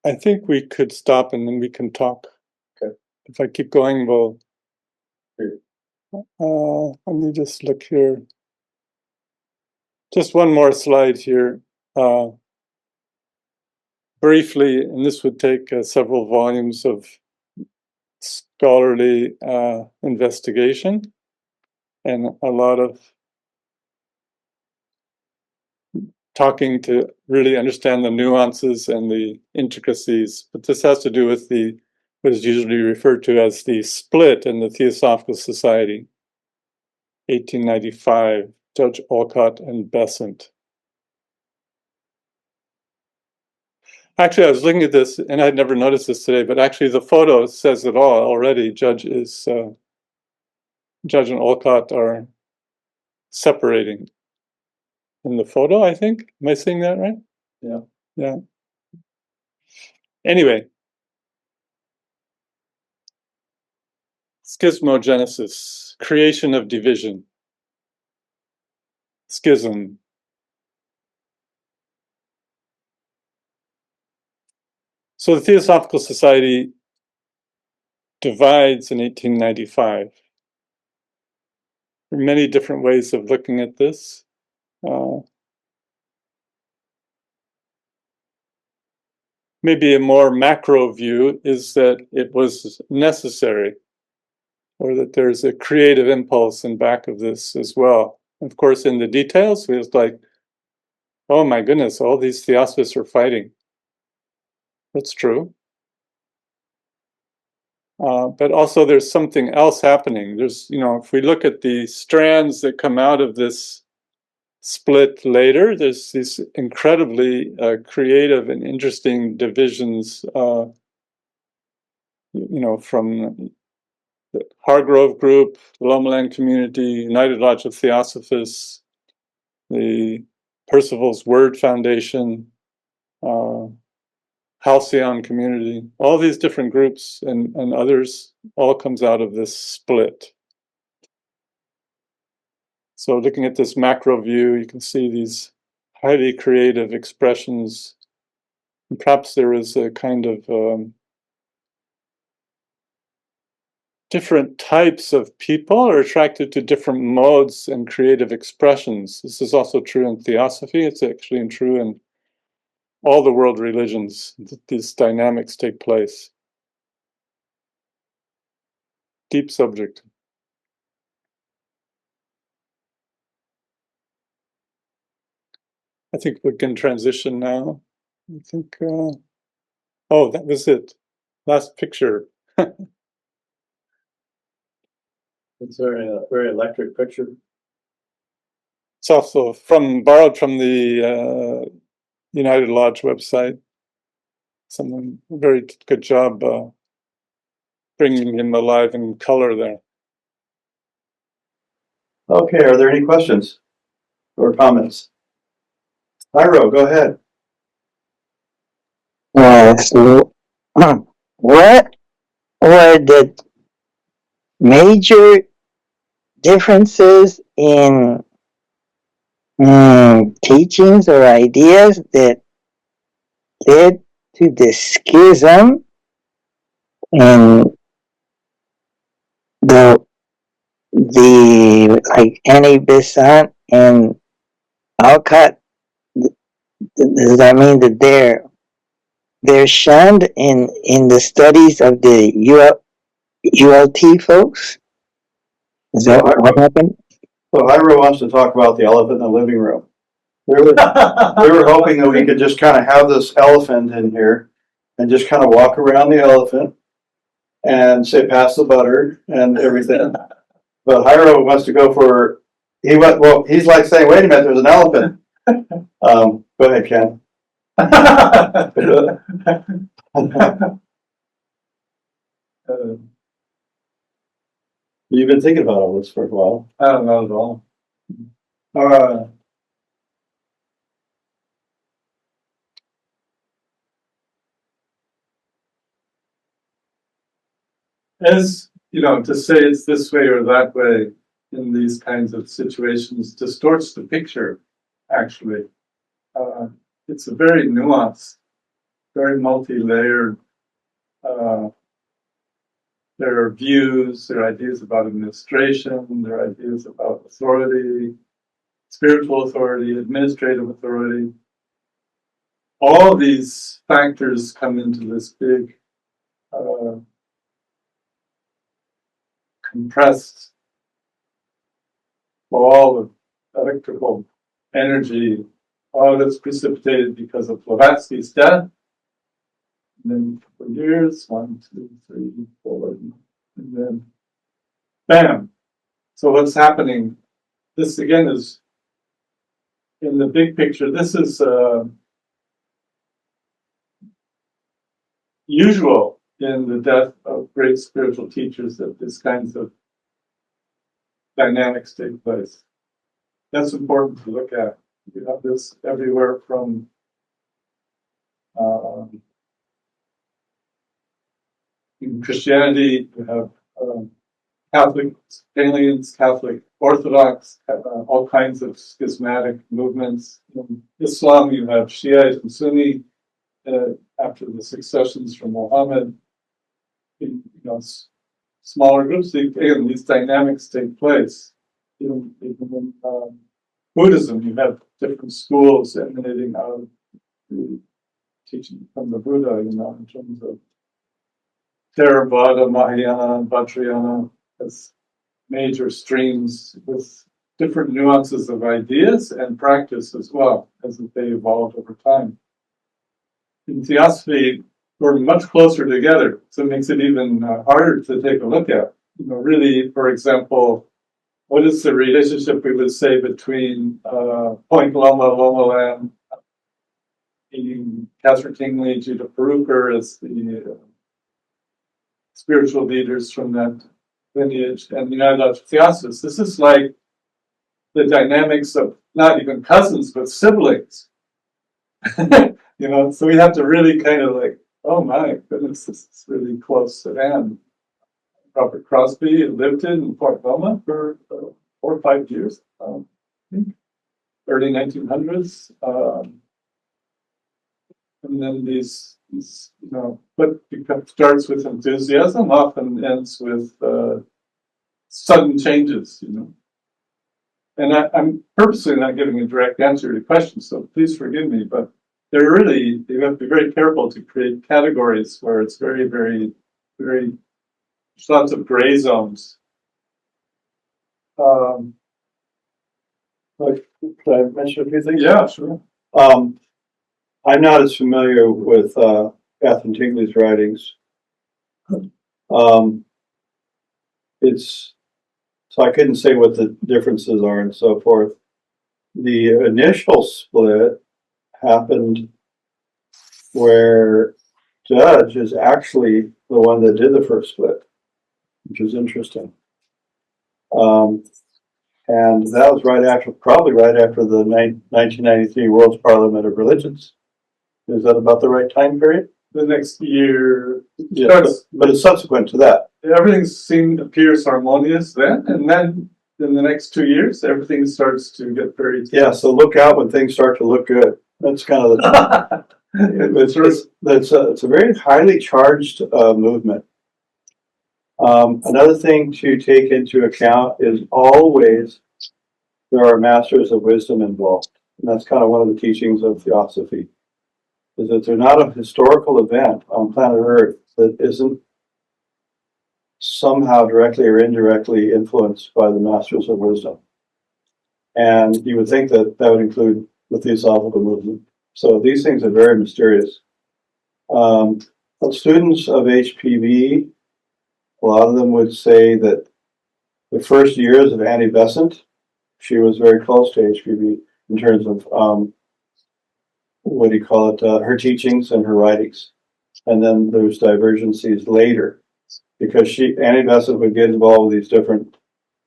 I think we could stop and then we can talk. Okay. If I keep going, we'll. Here. Let me just look here. Just one more slide here. Briefly, and this would take several volumes of scholarly investigation and a lot of talking to really understand the nuances and the intricacies. But this has to do with what is usually referred to as the split in the Theosophical Society, 1895, Judge Olcott and Besant. Actually, I was looking at this, and I'd never noticed this today, but actually the photo says it all already. Judge and Olcott are separating in the photo, I think. Am I saying that right? Yeah. Yeah. Anyway, schismogenesis, creation of division, schism. So the Theosophical Society divides in 1895. There are many different ways of looking at this. Maybe a more macro view is that it was necessary, or that there's a creative impulse in back of this as well. Of course, in the details, it was like, oh my goodness, all these theosophists are fighting. That's true. But also there's something else happening. There's, if we look at the strands that come out of this split later, there's these incredibly creative and interesting divisions, from the Hargrove Group, the Lomeland Community, United Lodge of Theosophists, the Percival's Word Foundation, Halcyon Community, all these different groups and others, all comes out of this split. So looking at this macro view, you can see these highly creative expressions. And perhaps there is a kind of different types of people are attracted to different modes and creative expressions. This is also true in theosophy. It's actually true in all the world religions. These dynamics take place. Deep subject. I think we can transition now. I think, oh, that was it. Last picture. It's a very electric picture. It's also borrowed from the United Lodge website. Someone very good job bringing him alive in color there. Okay, are there any questions or comments? Iro, go ahead. So, what were the major differences in teachings or ideas that led to the schism and the like Annie Besant and Alcott. Does that mean that they're shunned in the studies of the ULT folks? Is that what happened? So Ira wants to talk about the elephant in the living room. We were hoping that we could just kind of have this elephant in here and just kind of walk around the elephant and say, pass the butter and everything. But Hiro wants to go for, he's like saying, wait a minute, there's an elephant. Go ahead, Ken. You've been thinking about all this for a while. I don't know at all. As you know, to say it's this way or that way in these kinds of situations distorts the picture, actually. It's a very nuanced, very multi-layered. There are views, there are ideas about administration, there are ideas about authority, spiritual authority, administrative authority. All these factors come into this big compressed ball of electrical energy, all that's precipitated because of Blavatsky's death. And then for years, 1, 2, 3, 4, and then bam. So what's happening? This again is in the big picture. This is usual in the death of great spiritual teachers that these kinds of dynamics take place. That's important to look at. You have this everywhere from in Christianity, you have Catholic aliens, Catholic Orthodox, all kinds of schismatic movements. In Islam, you have Shiite and Sunni after the successions from Muhammad. In, smaller groups, again, these dynamics take place. Even in Buddhism, you have different schools emanating out of the teaching from the Buddha, in terms of Theravada, Mahayana, and Vajrayana as major streams with different nuances of ideas and practice as well, as they evolved over time. In Theosophy, we're much closer together, so it makes it even harder to take a look at. Really, for example, what is the relationship, we would say, between Point Loma, Loma Lam, Catherine Tingley, Judah Peruker as the spiritual leaders from that lineage, and the United Logic Theosophists. This is like the dynamics of not even cousins, but siblings. So we have to really kind of like, oh my goodness, this is really close at hand. Robert Crosby lived in Point Loma for 4 or 5 years, I think, early 1900s. And then these, but it starts with enthusiasm, often ends with sudden changes, And I'm purposely not giving a direct answer to your question, so please forgive me, but you have to be very careful to create categories where it's very, very, very, there's lots of gray zones. Can I mention a few things? Yeah, sure. I'm not as familiar with Catherine Tingley's writings. So I couldn't say what the differences are and so forth. The initial split happened where Judge is actually the one that did the first split, which is interesting. And that was probably right after the 1993 World's Parliament of Religions. Is that about the right time period? The next year, Yes, but it's subsequent to that. Everything appears harmonious then, and then in the next 2 years, everything starts to get very Yeah, so look out when things start to look good. That's kind of It's a very highly charged movement. Another thing to take into account is always there are masters of wisdom involved. And that's kind of one of the teachings of Theosophy, is that there's not a historical event on planet Earth that isn't somehow directly or indirectly influenced by the masters of wisdom. And you would think that that would include the Theosophical movement. So these things are very mysterious. Students of HPV, a lot of them would say that the first years of Annie Besant, she was very close to HPV in terms of what do you call it, her teachings and her writings. And then there's divergencies later because Annie Besant would get involved with these different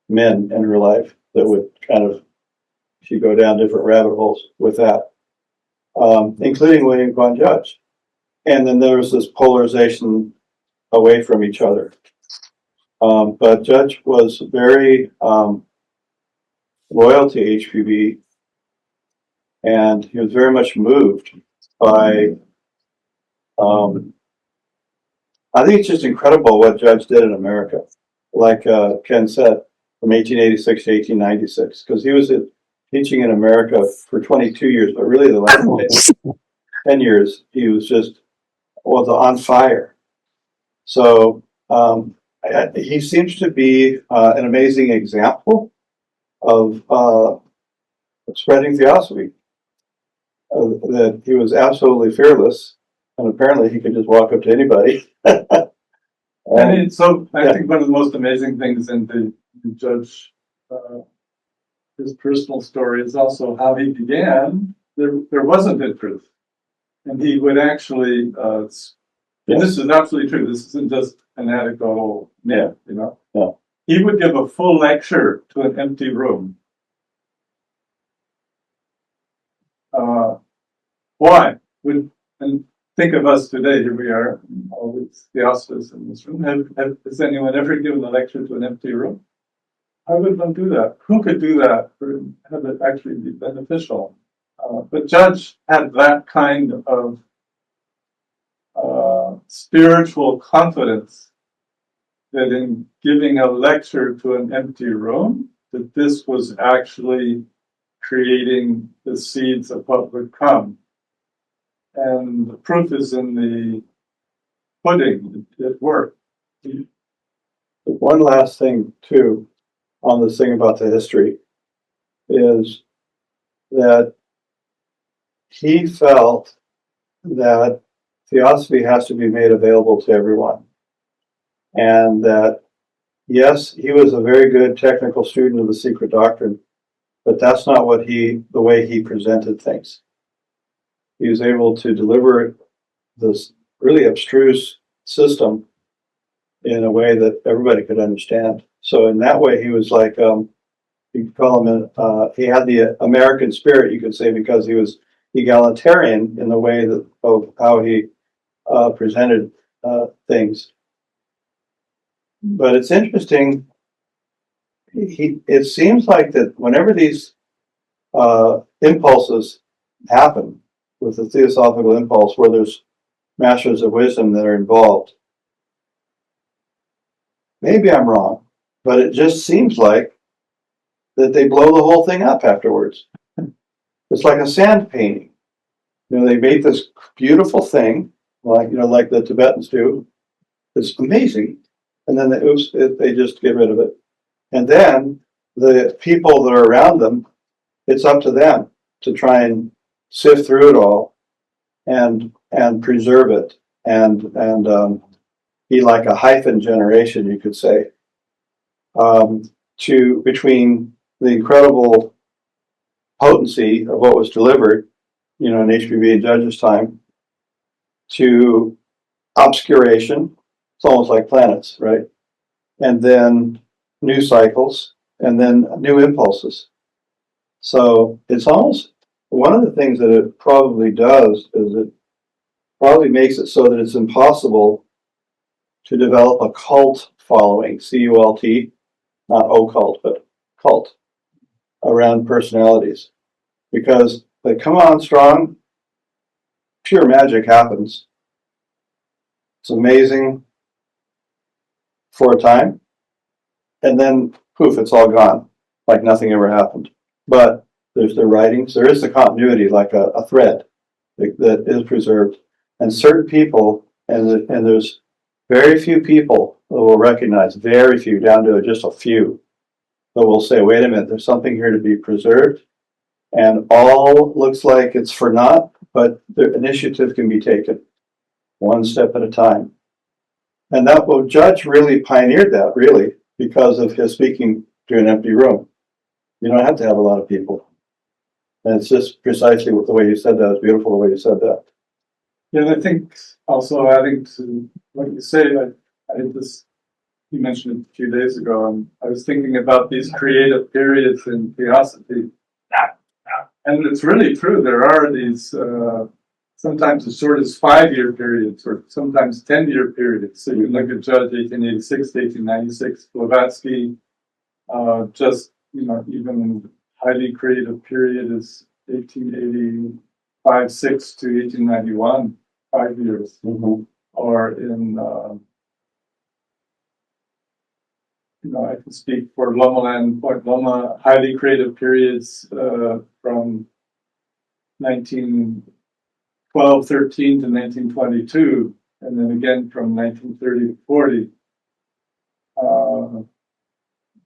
men in her life that would kind of, she'd go down different rabbit holes with that, including William Quan Judge. And then there was this polarization away from each other. But Judge was very loyal to HPV, and he was very much moved by, I think it's just incredible what Judge did in America. Like Ken said, from 1886 to 1896, because he was teaching in America for 22 years, but really the last 10 years, he was on fire. So he seems to be an amazing example of spreading theosophy. That he was absolutely fearless, and apparently he could just walk up to anybody. And so I think one of the most amazing things in the Judge, his personal story is also how he began. There wasn't a truth, and he would actually. And this is absolutely true. This isn't just an anecdotal myth, you know. Yeah. He would give a full lecture to an empty room. Why? And think of us today. Here we are, all these theosophists in this room. Has anyone ever given a lecture to an empty room? How would one do that? Who could do that or have it actually be beneficial? But Judge had that kind of spiritual confidence that in giving a lecture to an empty room, that this was actually creating the seeds of what would come. And the proof is in the pudding. It worked. One last thing, too, on this thing about the history is that he felt that theosophy has to be made available to everyone. And that, yes, he was a very good technical student of the secret doctrine, but that's not the way he presented things. He was able to deliver this really abstruse system in a way that everybody could understand. So in that way, he was like, you could call him, he had the American spirit, you could say, because he was egalitarian in the way of how he presented things. But it's interesting, it seems like that whenever these impulses happen, with the theosophical impulse, where there's masters of wisdom that are involved, maybe I'm wrong, but it just seems like that they blow the whole thing up afterwards. It's like a sand painting. You know, they made this beautiful thing, like the Tibetans do. It's amazing, and then they just get rid of it. And then the people that are around them, it's up to them to try and sift through it all and preserve it and be like a hyphen generation, you could say, between the incredible potency of what was delivered, in HPV and Judge's time, to obscuration. It's almost like planets, right? And then new cycles, and then new impulses. So it's almost one of the things that it probably does is it probably makes it so that it's impossible to develop a cult following, C-U-L-T, not occult, but cult, around personalities. Because they come on strong, pure magic happens. It's amazing for a time, and then poof, it's all gone, like nothing ever happened. But there's the writings, there is the continuity, like a thread that is preserved. And certain people, and there's very few people that will recognize, very few, down to just a few, that will say, wait a minute, there's something here to be preserved. And all looks like it's for naught, but the initiative can be taken one step at a time. And that, well, Judge really pioneered that, really, because of his speaking to an empty room. You don't have to have a lot of people. And it's just precisely the way you said that. It's beautiful the way you said that. Yeah, and I think also adding to what you say, I did this, you mentioned it a few days ago, and I was thinking about these creative periods in Theosophy. And it's really true. There are these, sometimes as short as 5-year periods, or sometimes 10-year periods. So you look at Judge 1886 to 1896, Blavatsky, just, even highly creative period is 1885-6 to 1891, 5 years. Mm-hmm. Or in, I can speak for Loma and Point Loma, highly creative periods from 1912-13 to 1922, and then again from 1930 to 40.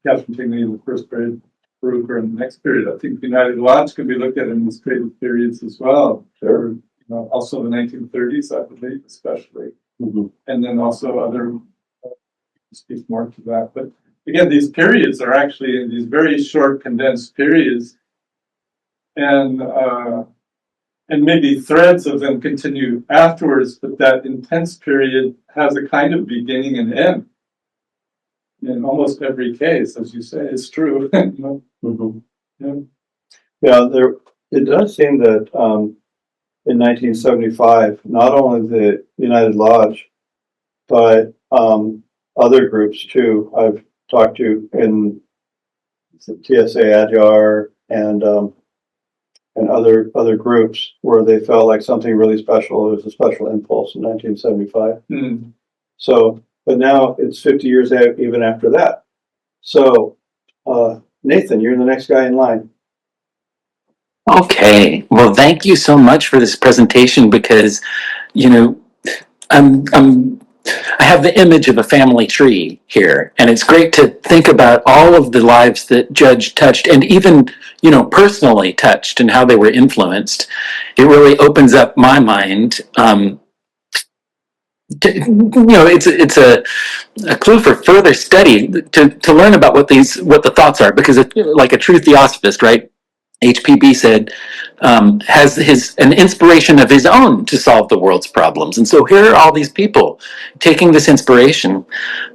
Catherine Tingley in the first period, Barucher in the next period. I think United Lodge can be looked at in these creative periods as well. Sure. Also the 1930s, I believe, especially. Mm-hmm. And then also other, speak more to that. But again, these periods are actually in these very short, condensed periods, and maybe threads of them continue afterwards. But that intense period has a kind of beginning and end. In almost every case, as you say, it's true. Mm-hmm. Yeah. Yeah, it does seem that in 1975, not only the United Lodge, but other groups too. I've talked to in TSA Adyar and other groups where they felt like something really special. There was a special impulse in 1975. Mm. So, but now it's 50 years out, even after that. So, Nathan, you're the next guy in line. Okay, well, thank you so much for this presentation, because, I have the image of a family tree here, and it's great to think about all of the lives that Judge touched, and even, personally touched, and how they were influenced. It really opens up my mind. It's a clue for further study to learn about what the thoughts are, because like a true theosophist, right? HPB said, has an inspiration of his own to solve the world's problems. And so here are all these people taking this inspiration.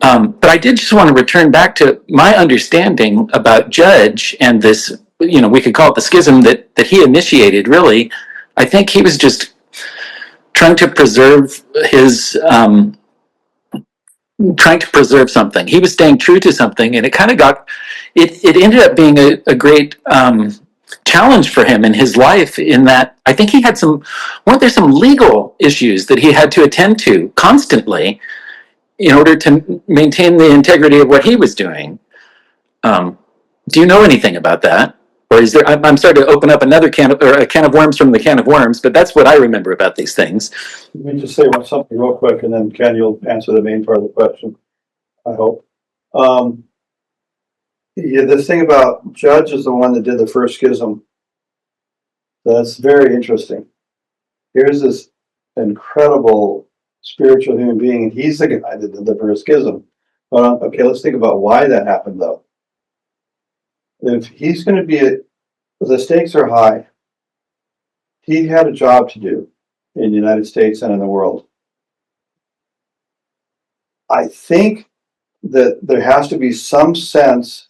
But I did just want to return back to my understanding about Judge and this, we could call it the schism that he initiated, really. I think he was just trying to preserve trying to preserve something. He was staying true to something, and it kind of it ended up being a great challenge for him in his life, in that I think he had weren't there some legal issues that he had to attend to constantly in order to maintain the integrity of what he was doing. Do you know anything about that? Or is there, I'm sorry to open up a can of worms from the can of worms, but that's what I remember about these things. Let me just say something real quick, and then Ken, you'll answer the main part of the question, I hope. This thing about Judge is the one that did the first schism. That's very interesting. Here's this incredible spiritual human being, and he's the guy that did the first schism. Okay, let's think about why that happened, though. If he's going to be the stakes are high. He had a job to do in the United States and in the world. I think that there has to be some sense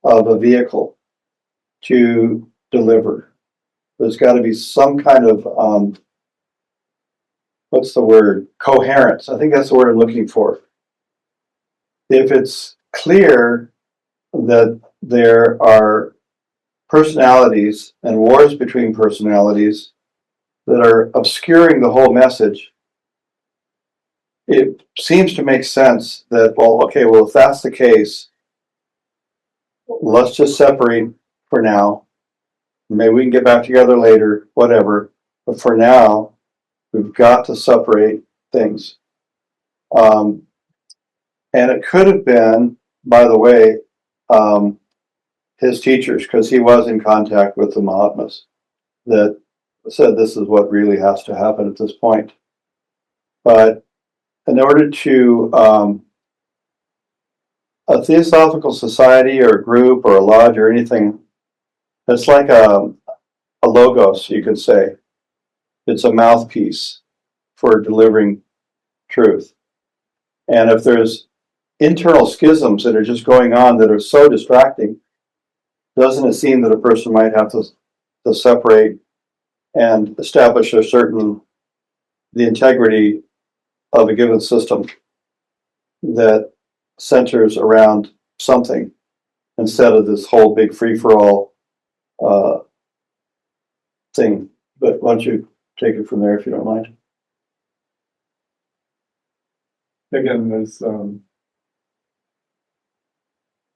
of a vehicle to deliver. There's got to be some kind of, what's the word? Coherence. I think that's the word I'm looking for. If it's clear that there are personalities and wars between personalities, that are obscuring the whole message, it seems to make sense that, well, okay, well, if that's the case, let's just separate for now. Maybe we can get back together later, whatever. But for now, we've got to separate things. And it could have been, by the way, his teachers, because he was in contact with the Mahatmas, that said this is what really has to happen at this point. But in order to a theosophical society or a group or a lodge or anything, it's like a logos, you could say. It's a mouthpiece for delivering truth. And if there's internal schisms that are just going on that are so distracting, doesn't it seem that a person might have to separate and establish the integrity of a given system that centers around something instead of this whole big free-for-all thing? But why don't you take it from there if you don't mind? Again, this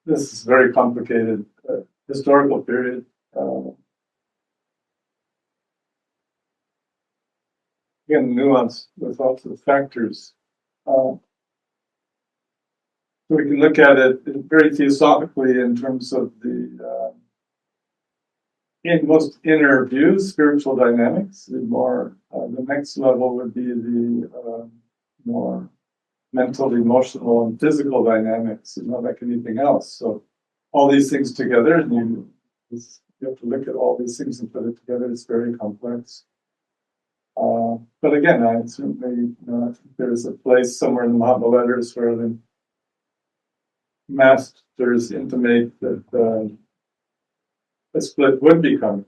is very complicated historical period. Again, nuance with lots of factors. So we can look at it very theosophically in terms of the most inner views, spiritual dynamics. The next level would be the more mental, emotional, and physical dynamics, not like anything else. So all these things together, and you have to look at all these things and put it together. It's very complex. But again, I certainly I think there's a place somewhere in the Mahatma letters where the masters intimate that a split would be coming.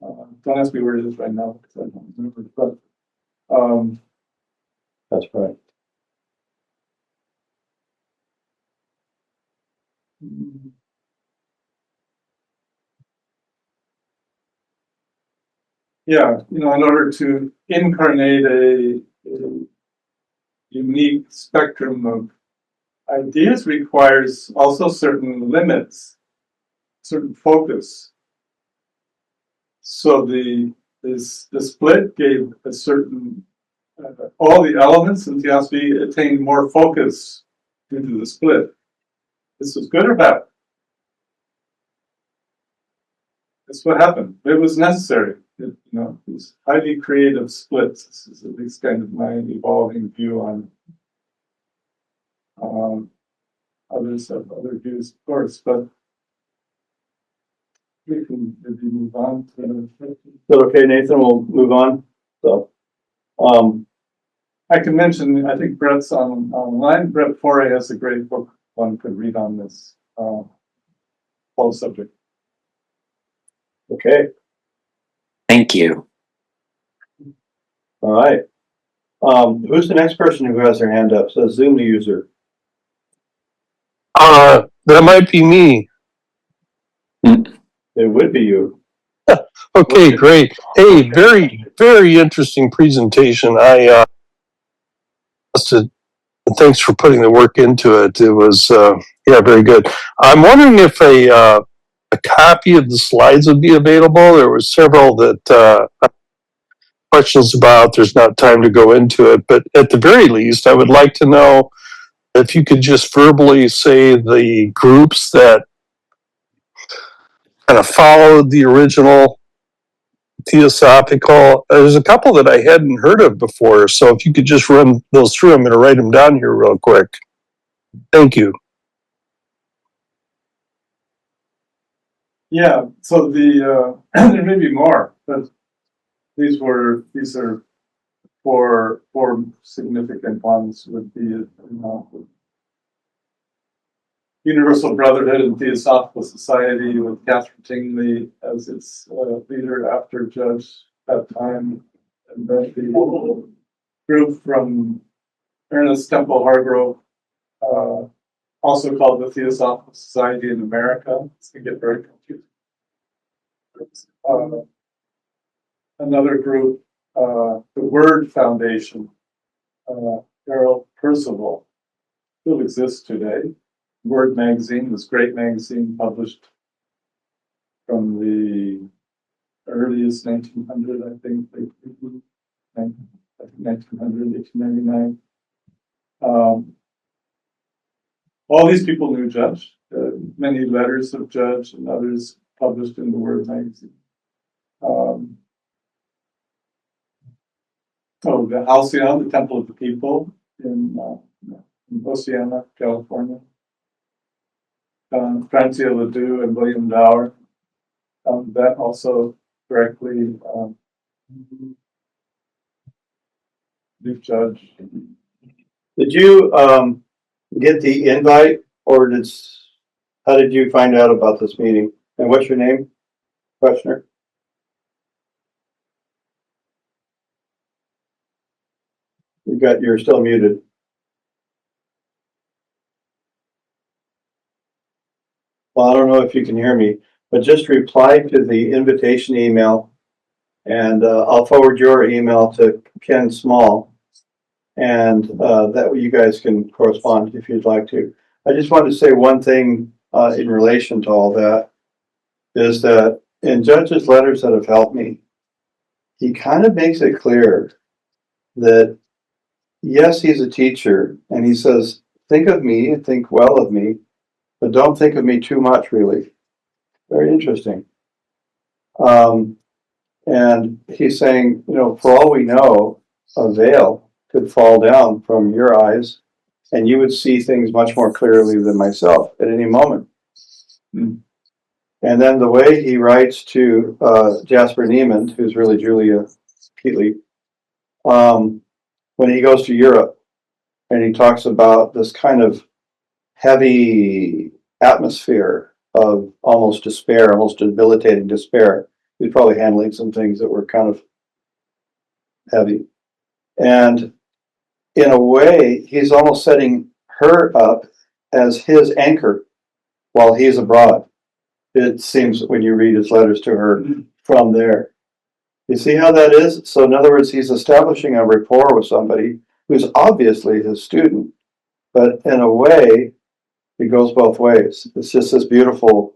Don't ask me where it is right now because I don't remember. But that's right. Yeah, in order to incarnate a unique spectrum of ideas requires also certain limits, certain focus. So the split gave a certain all the elements in theosophy attained more focus due to the split. This was good or bad? That's what happened. It was necessary. These highly creative splits. This is at least kind of my evolving view on others have other views, of course, but we can maybe move on to. Is that okay, Nathan? We'll move on. So, I can mention, I think Brett's online. Brett Forey has a great book one could read on this whole subject. okay. Thank you. All right. Who's the next person who has their hand up? So Zoom user. That might be me. It would be you. Okay, great. Hey, very, very interesting presentation. Thanks for putting the work into it. It was, very good. I'm wondering if a copy of the slides would be available. There were several that questions about. There's not time to go into it, but at the very least, I would like to know if you could just verbally say the groups that kind of followed the original theosophical. There's a couple that I hadn't heard of before, so if you could just run those through, I'm going to write them down here real quick. Thank you. Yeah, so there may be more, but these are four significant ones. Would be Universal Brotherhood and Theosophical Society with Catherine Tingley as its leader after Judge that time, and then the group from Ernest Temple Hargrove, also called the Theosophical Society in America. It's going to get very confusing. another group, the Word Foundation, Harold Percival, still exists today. Word magazine, this great magazine published from the earliest 1900, I think, 1900, 1899. All these people knew Judge. Many letters of Judge and others published in the Word magazine. The Halcyon, the Temple of the People in Oceana, California. Francia Ledoux and William Dower. That also directly Duke Judge. Did you get the invite, or how did you find out about this meeting? And what's your name, questioner? You're still muted. Well, I don't know if you can hear me, but just reply to the invitation email, and I'll forward your email to Ken Small, and that way you guys can correspond if you'd like to. I just wanted to say one thing in relation to all that, is that in Judge's letters that have helped me, he kind of makes it clear that yes, he's a teacher, and he says, think of me, think well of me, but don't think of me too much, really. Very interesting. And he's saying, for all we know, a veil could fall down from your eyes, and you would see things much more clearly than myself at any moment. Mm. And then the way he writes to Jasper Neiman, who's really Julia Keatley, when he goes to Europe, and he talks about this kind of heavy atmosphere of almost despair, almost debilitating despair. He's probably handling some things that were kind of heavy. And in a way, he's almost setting her up as his anchor while he's abroad. It seems when you read his letters to her from there. You see how that is? So in other words, he's establishing a rapport with somebody who's obviously his student, but in a way, it goes both ways. It's just this beautiful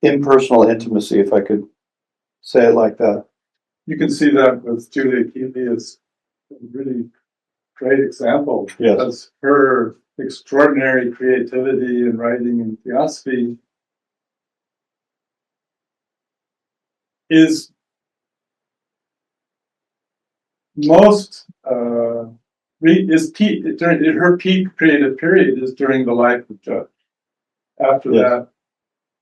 impersonal intimacy, if I could say it like that. You can see that with Julia Keatley as a really great example. Yes. As her extraordinary creativity in writing and theosophy is most during her peak creative period is during the life of Judge. After Yes.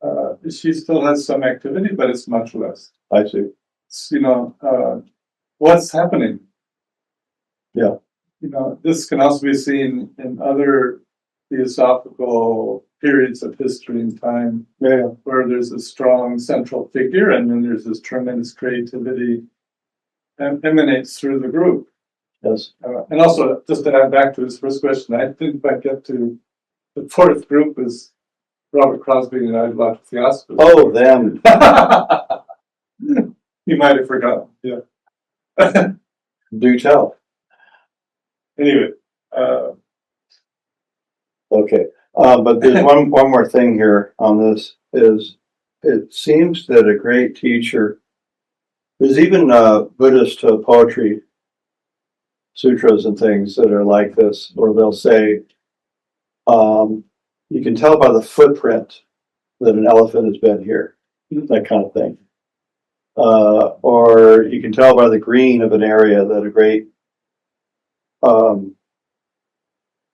that, she still has some activity, but it's much less. I see. It's, what's happening? Yeah. This can also be seen in other theosophical periods of history and time, Yeah. where there's a strong central figure, and then there's this tremendous creativity that emanates through the group. Yes. And also, just to add back to his first question, I didn't quite get to the fourth group is Robert Crosby and Ideological Theosophy. Oh, them. You might have forgotten. Yeah. Do tell. Anyway. Okay. But there's one more thing here on this is it seems that a great teacher, there's even Buddhist poetry sutras and things that are like this, where they'll say, you can tell by the footprint that an elephant has been here, that kind of thing. Or you can tell by the green of an area that a great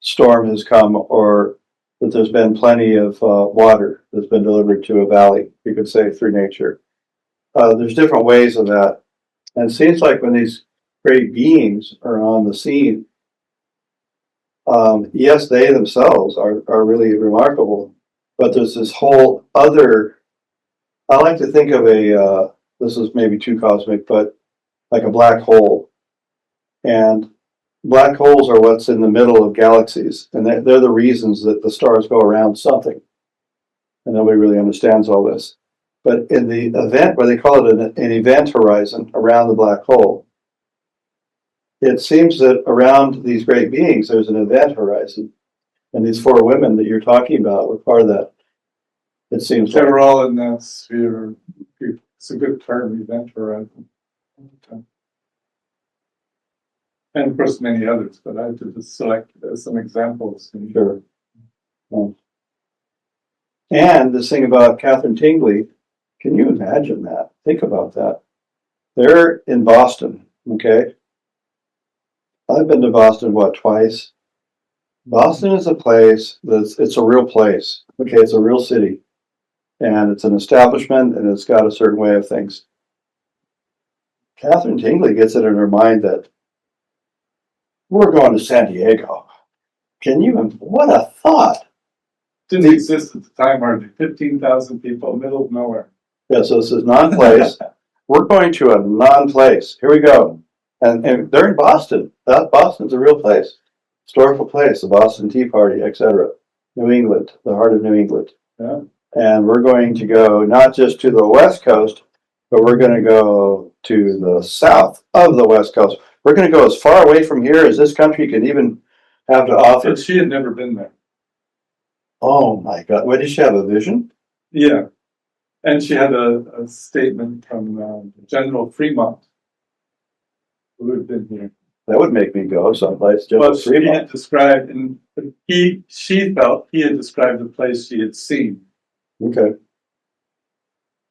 storm has come, or that there's been plenty of water that's been delivered to a valley, you could say, through nature. There's different ways of that. And it seems like when these great beings are on the scene, yes, they themselves are really remarkable, but there's this whole other, I like to think of this is maybe too cosmic, but like a black hole. And black holes are what's in the middle of galaxies, and they're the reasons that the stars go around something. And nobody really understands all this. But in the event, where they call it an event horizon around the black hole, it seems that around these great beings, there's an event horizon. And these four women that you're talking about were part of that. It seems They like. were all in that sphere. It's a good term, event horizon. And of course, many others, but I had to just select some examples. Sure. Yeah. And this thing about Catherine Tingley, can you imagine that? Think about that. They're in Boston, okay? I've been to Boston, what, twice? Boston is a place it's a real place, okay? It's a real city. And it's an establishment and it's got a certain way of things. Catherine Tingley gets it in her mind that we're going to San Diego. Can you, what a thought. Didn't exist at the time, hardly 15,000 people, middle of nowhere. Yeah, so this is non-place. We're going to a non-place. Here we go. And they're in Boston. Boston's a real place. Historical place, the Boston Tea Party, etc. New England, the heart of New England. Yeah. And we're going to go not just to the West Coast, but we're going to go to the south of the West Coast. We're going to go as far away from here as this country can even have to offer. But she had never been there. Oh my God. What, did she have a vision? Yeah. And she had a statement from General Fremont, who had been here. That would make me go someplace. Just Well, she had described, and she felt he had described the place she had seen. Okay.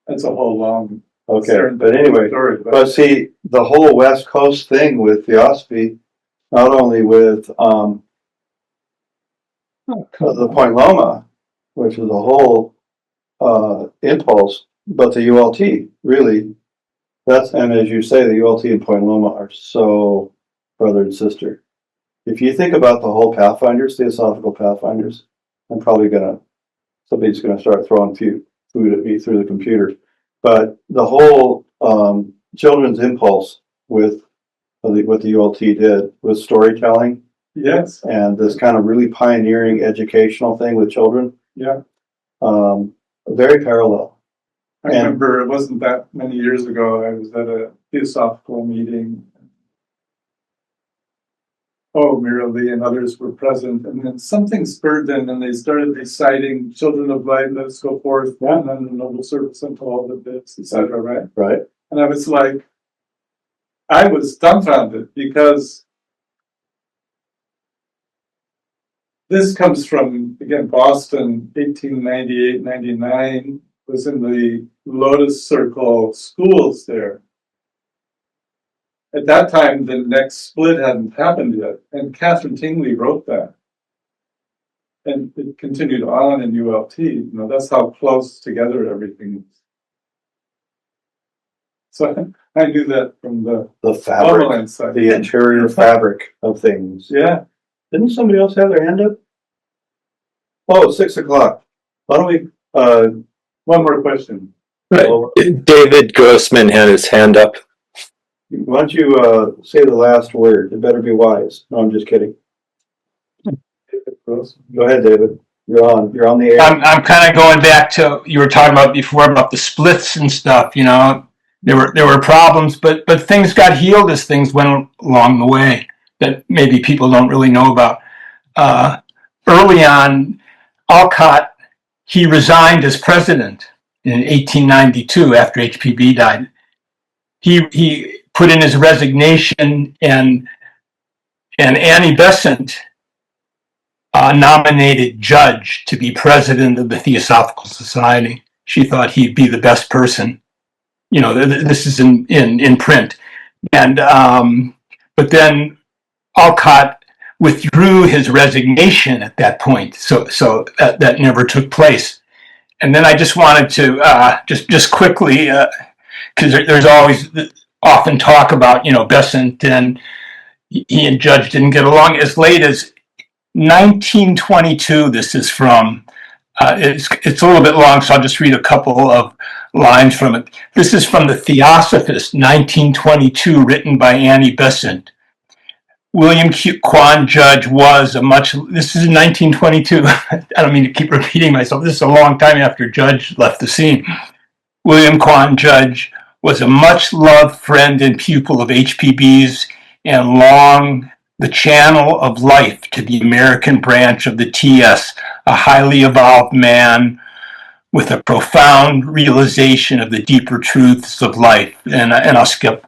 That's a whole long Okay. But anyway, story. but see, the whole West Coast thing with Theosophy, not only with the Point Loma, which is a whole impulse, but the ULT really, and as you say, the ULT and Point Loma are so brother and sister. If you think about the whole Pathfinders, Theosophical Pathfinders, somebody's gonna start throwing food at me through the computer. But the whole children's impulse with what the ULT did with storytelling. Yes. And this kind of really pioneering educational thing with children. Yeah. Very parallel. I remember it wasn't that many years ago, I was at a theosophical meeting. Oh, Mira Lee and others were present, and then something spurred them, and they started reciting "Children of Light, let us go forth, and then the noble service unto all the bits," etc. Right? Right. And I was like, I was dumbfounded because this comes from, again, Boston, 1898-99, was in the Lotus Circle schools there. At that time, the next split hadn't happened yet, and Catherine Tingley wrote that. And it continued on in ULT. That's how close together everything is. So I knew that from the fabric, side. the interior fabric of things. Yeah. Didn't somebody else have their hand up? Oh, it's 6 o'clock. Why don't we, one more question. Right. David Grossman had his hand up. why don't you say the last word? It better be wise. No, I'm just kidding. Go ahead, David. You're on the air. I'm kind of going back to, you were talking about before about the splits and stuff, there were problems, but things got healed as things went along the way that maybe people don't really know about. Early on, Alcott, he resigned as president in 1892 after HPB died. He put in his resignation, and Annie Besant nominated Judge to be president of the Theosophical Society. She thought he'd be the best person. This is in print. And but then Alcott withdrew his resignation at that point, so that never took place. And then I just wanted to just quickly, because there's always often talk about Besant and he and Judge didn't get along. As late as 1922, this is from. It's a little bit long, so I'll just read a couple of lines from it. This is from the Theosophist, 1922, written by Annie Besant. William Quan Judge was this is in 1922. I don't mean to keep repeating myself. This is a long time after Judge left the scene. William Quan Judge was a much-loved friend and pupil of HPB's and long the channel of life to the American branch of the TS, a highly evolved man with a profound realization of the deeper truths of life. And I'll skip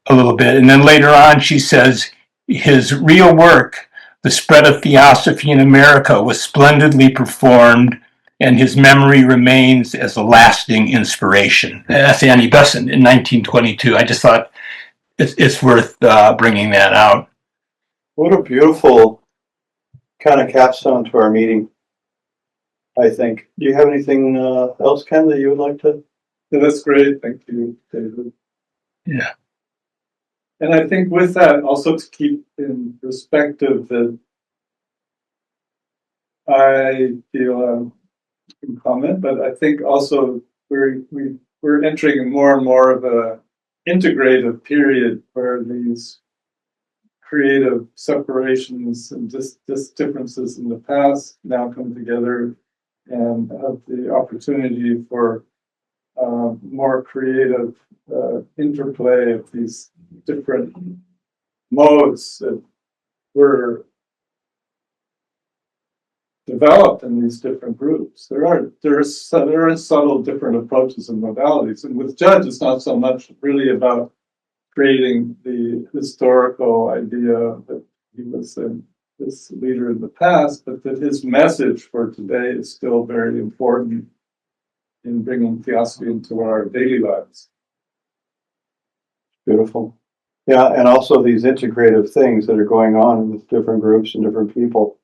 a little bit. And then later on, she says, his real work, The Spread of Theosophy in America, was splendidly performed, and his memory remains as a lasting inspiration. That's Annie Besant in 1922. I just thought it's worth bringing that out. What a beautiful kind of capstone to our meeting, I think. Do you have anything else, Ken, that you would like to? Yeah, that's great. Thank you, David. Yeah. And I think with that, also to keep in perspective that I feel in comment, but I think also we're entering more and more of a integrative period where these creative separations and just differences in the past now come together and have the opportunity for more creative interplay of these different modes that were developed in these different groups. There are subtle different approaches and modalities, and with Judge, it's not so much really about creating the historical idea that he was this leader in the past, but that his message for today is still very important in bringing theosophy into our daily lives. Beautiful. Yeah, and also these integrative things that are going on with different groups and different people.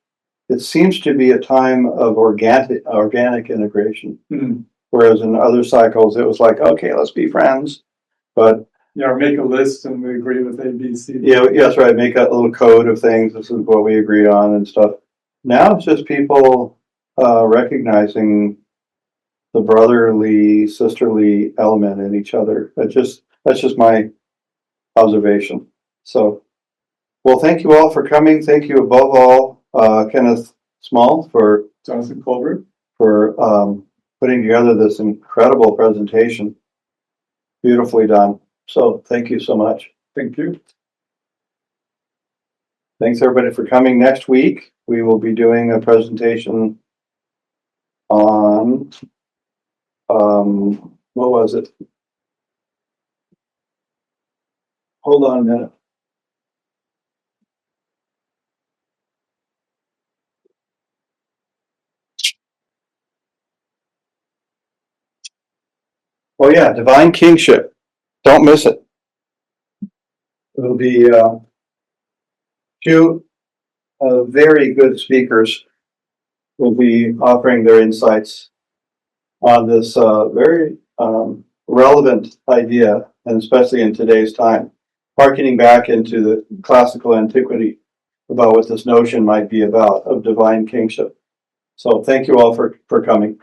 It seems to be a time of organic integration, whereas in other cycles it was like, okay, let's be friends, but yeah, or make a list and we agree with A, B, C. Yeah, that's right. Make a little code of things. This is what we agree on and stuff. Now it's just people recognizing the brotherly, sisterly element in each other. That's just my observation. So, well, thank you all for coming. Thank you above all, Kenneth Small, for Jonathan Colbert, for putting together this incredible presentation. Beautifully done. So thank you so much. Thank you. Thanks everybody for coming. Next week, we will be doing a presentation on, what was it? Hold on a minute. Oh yeah, divine kingship. Don't miss it. It'll be two very good speakers will be offering their insights on this very relevant idea, and especially in today's time, harkening back into the classical antiquity about what this notion might be about of divine kingship. So thank you all for coming.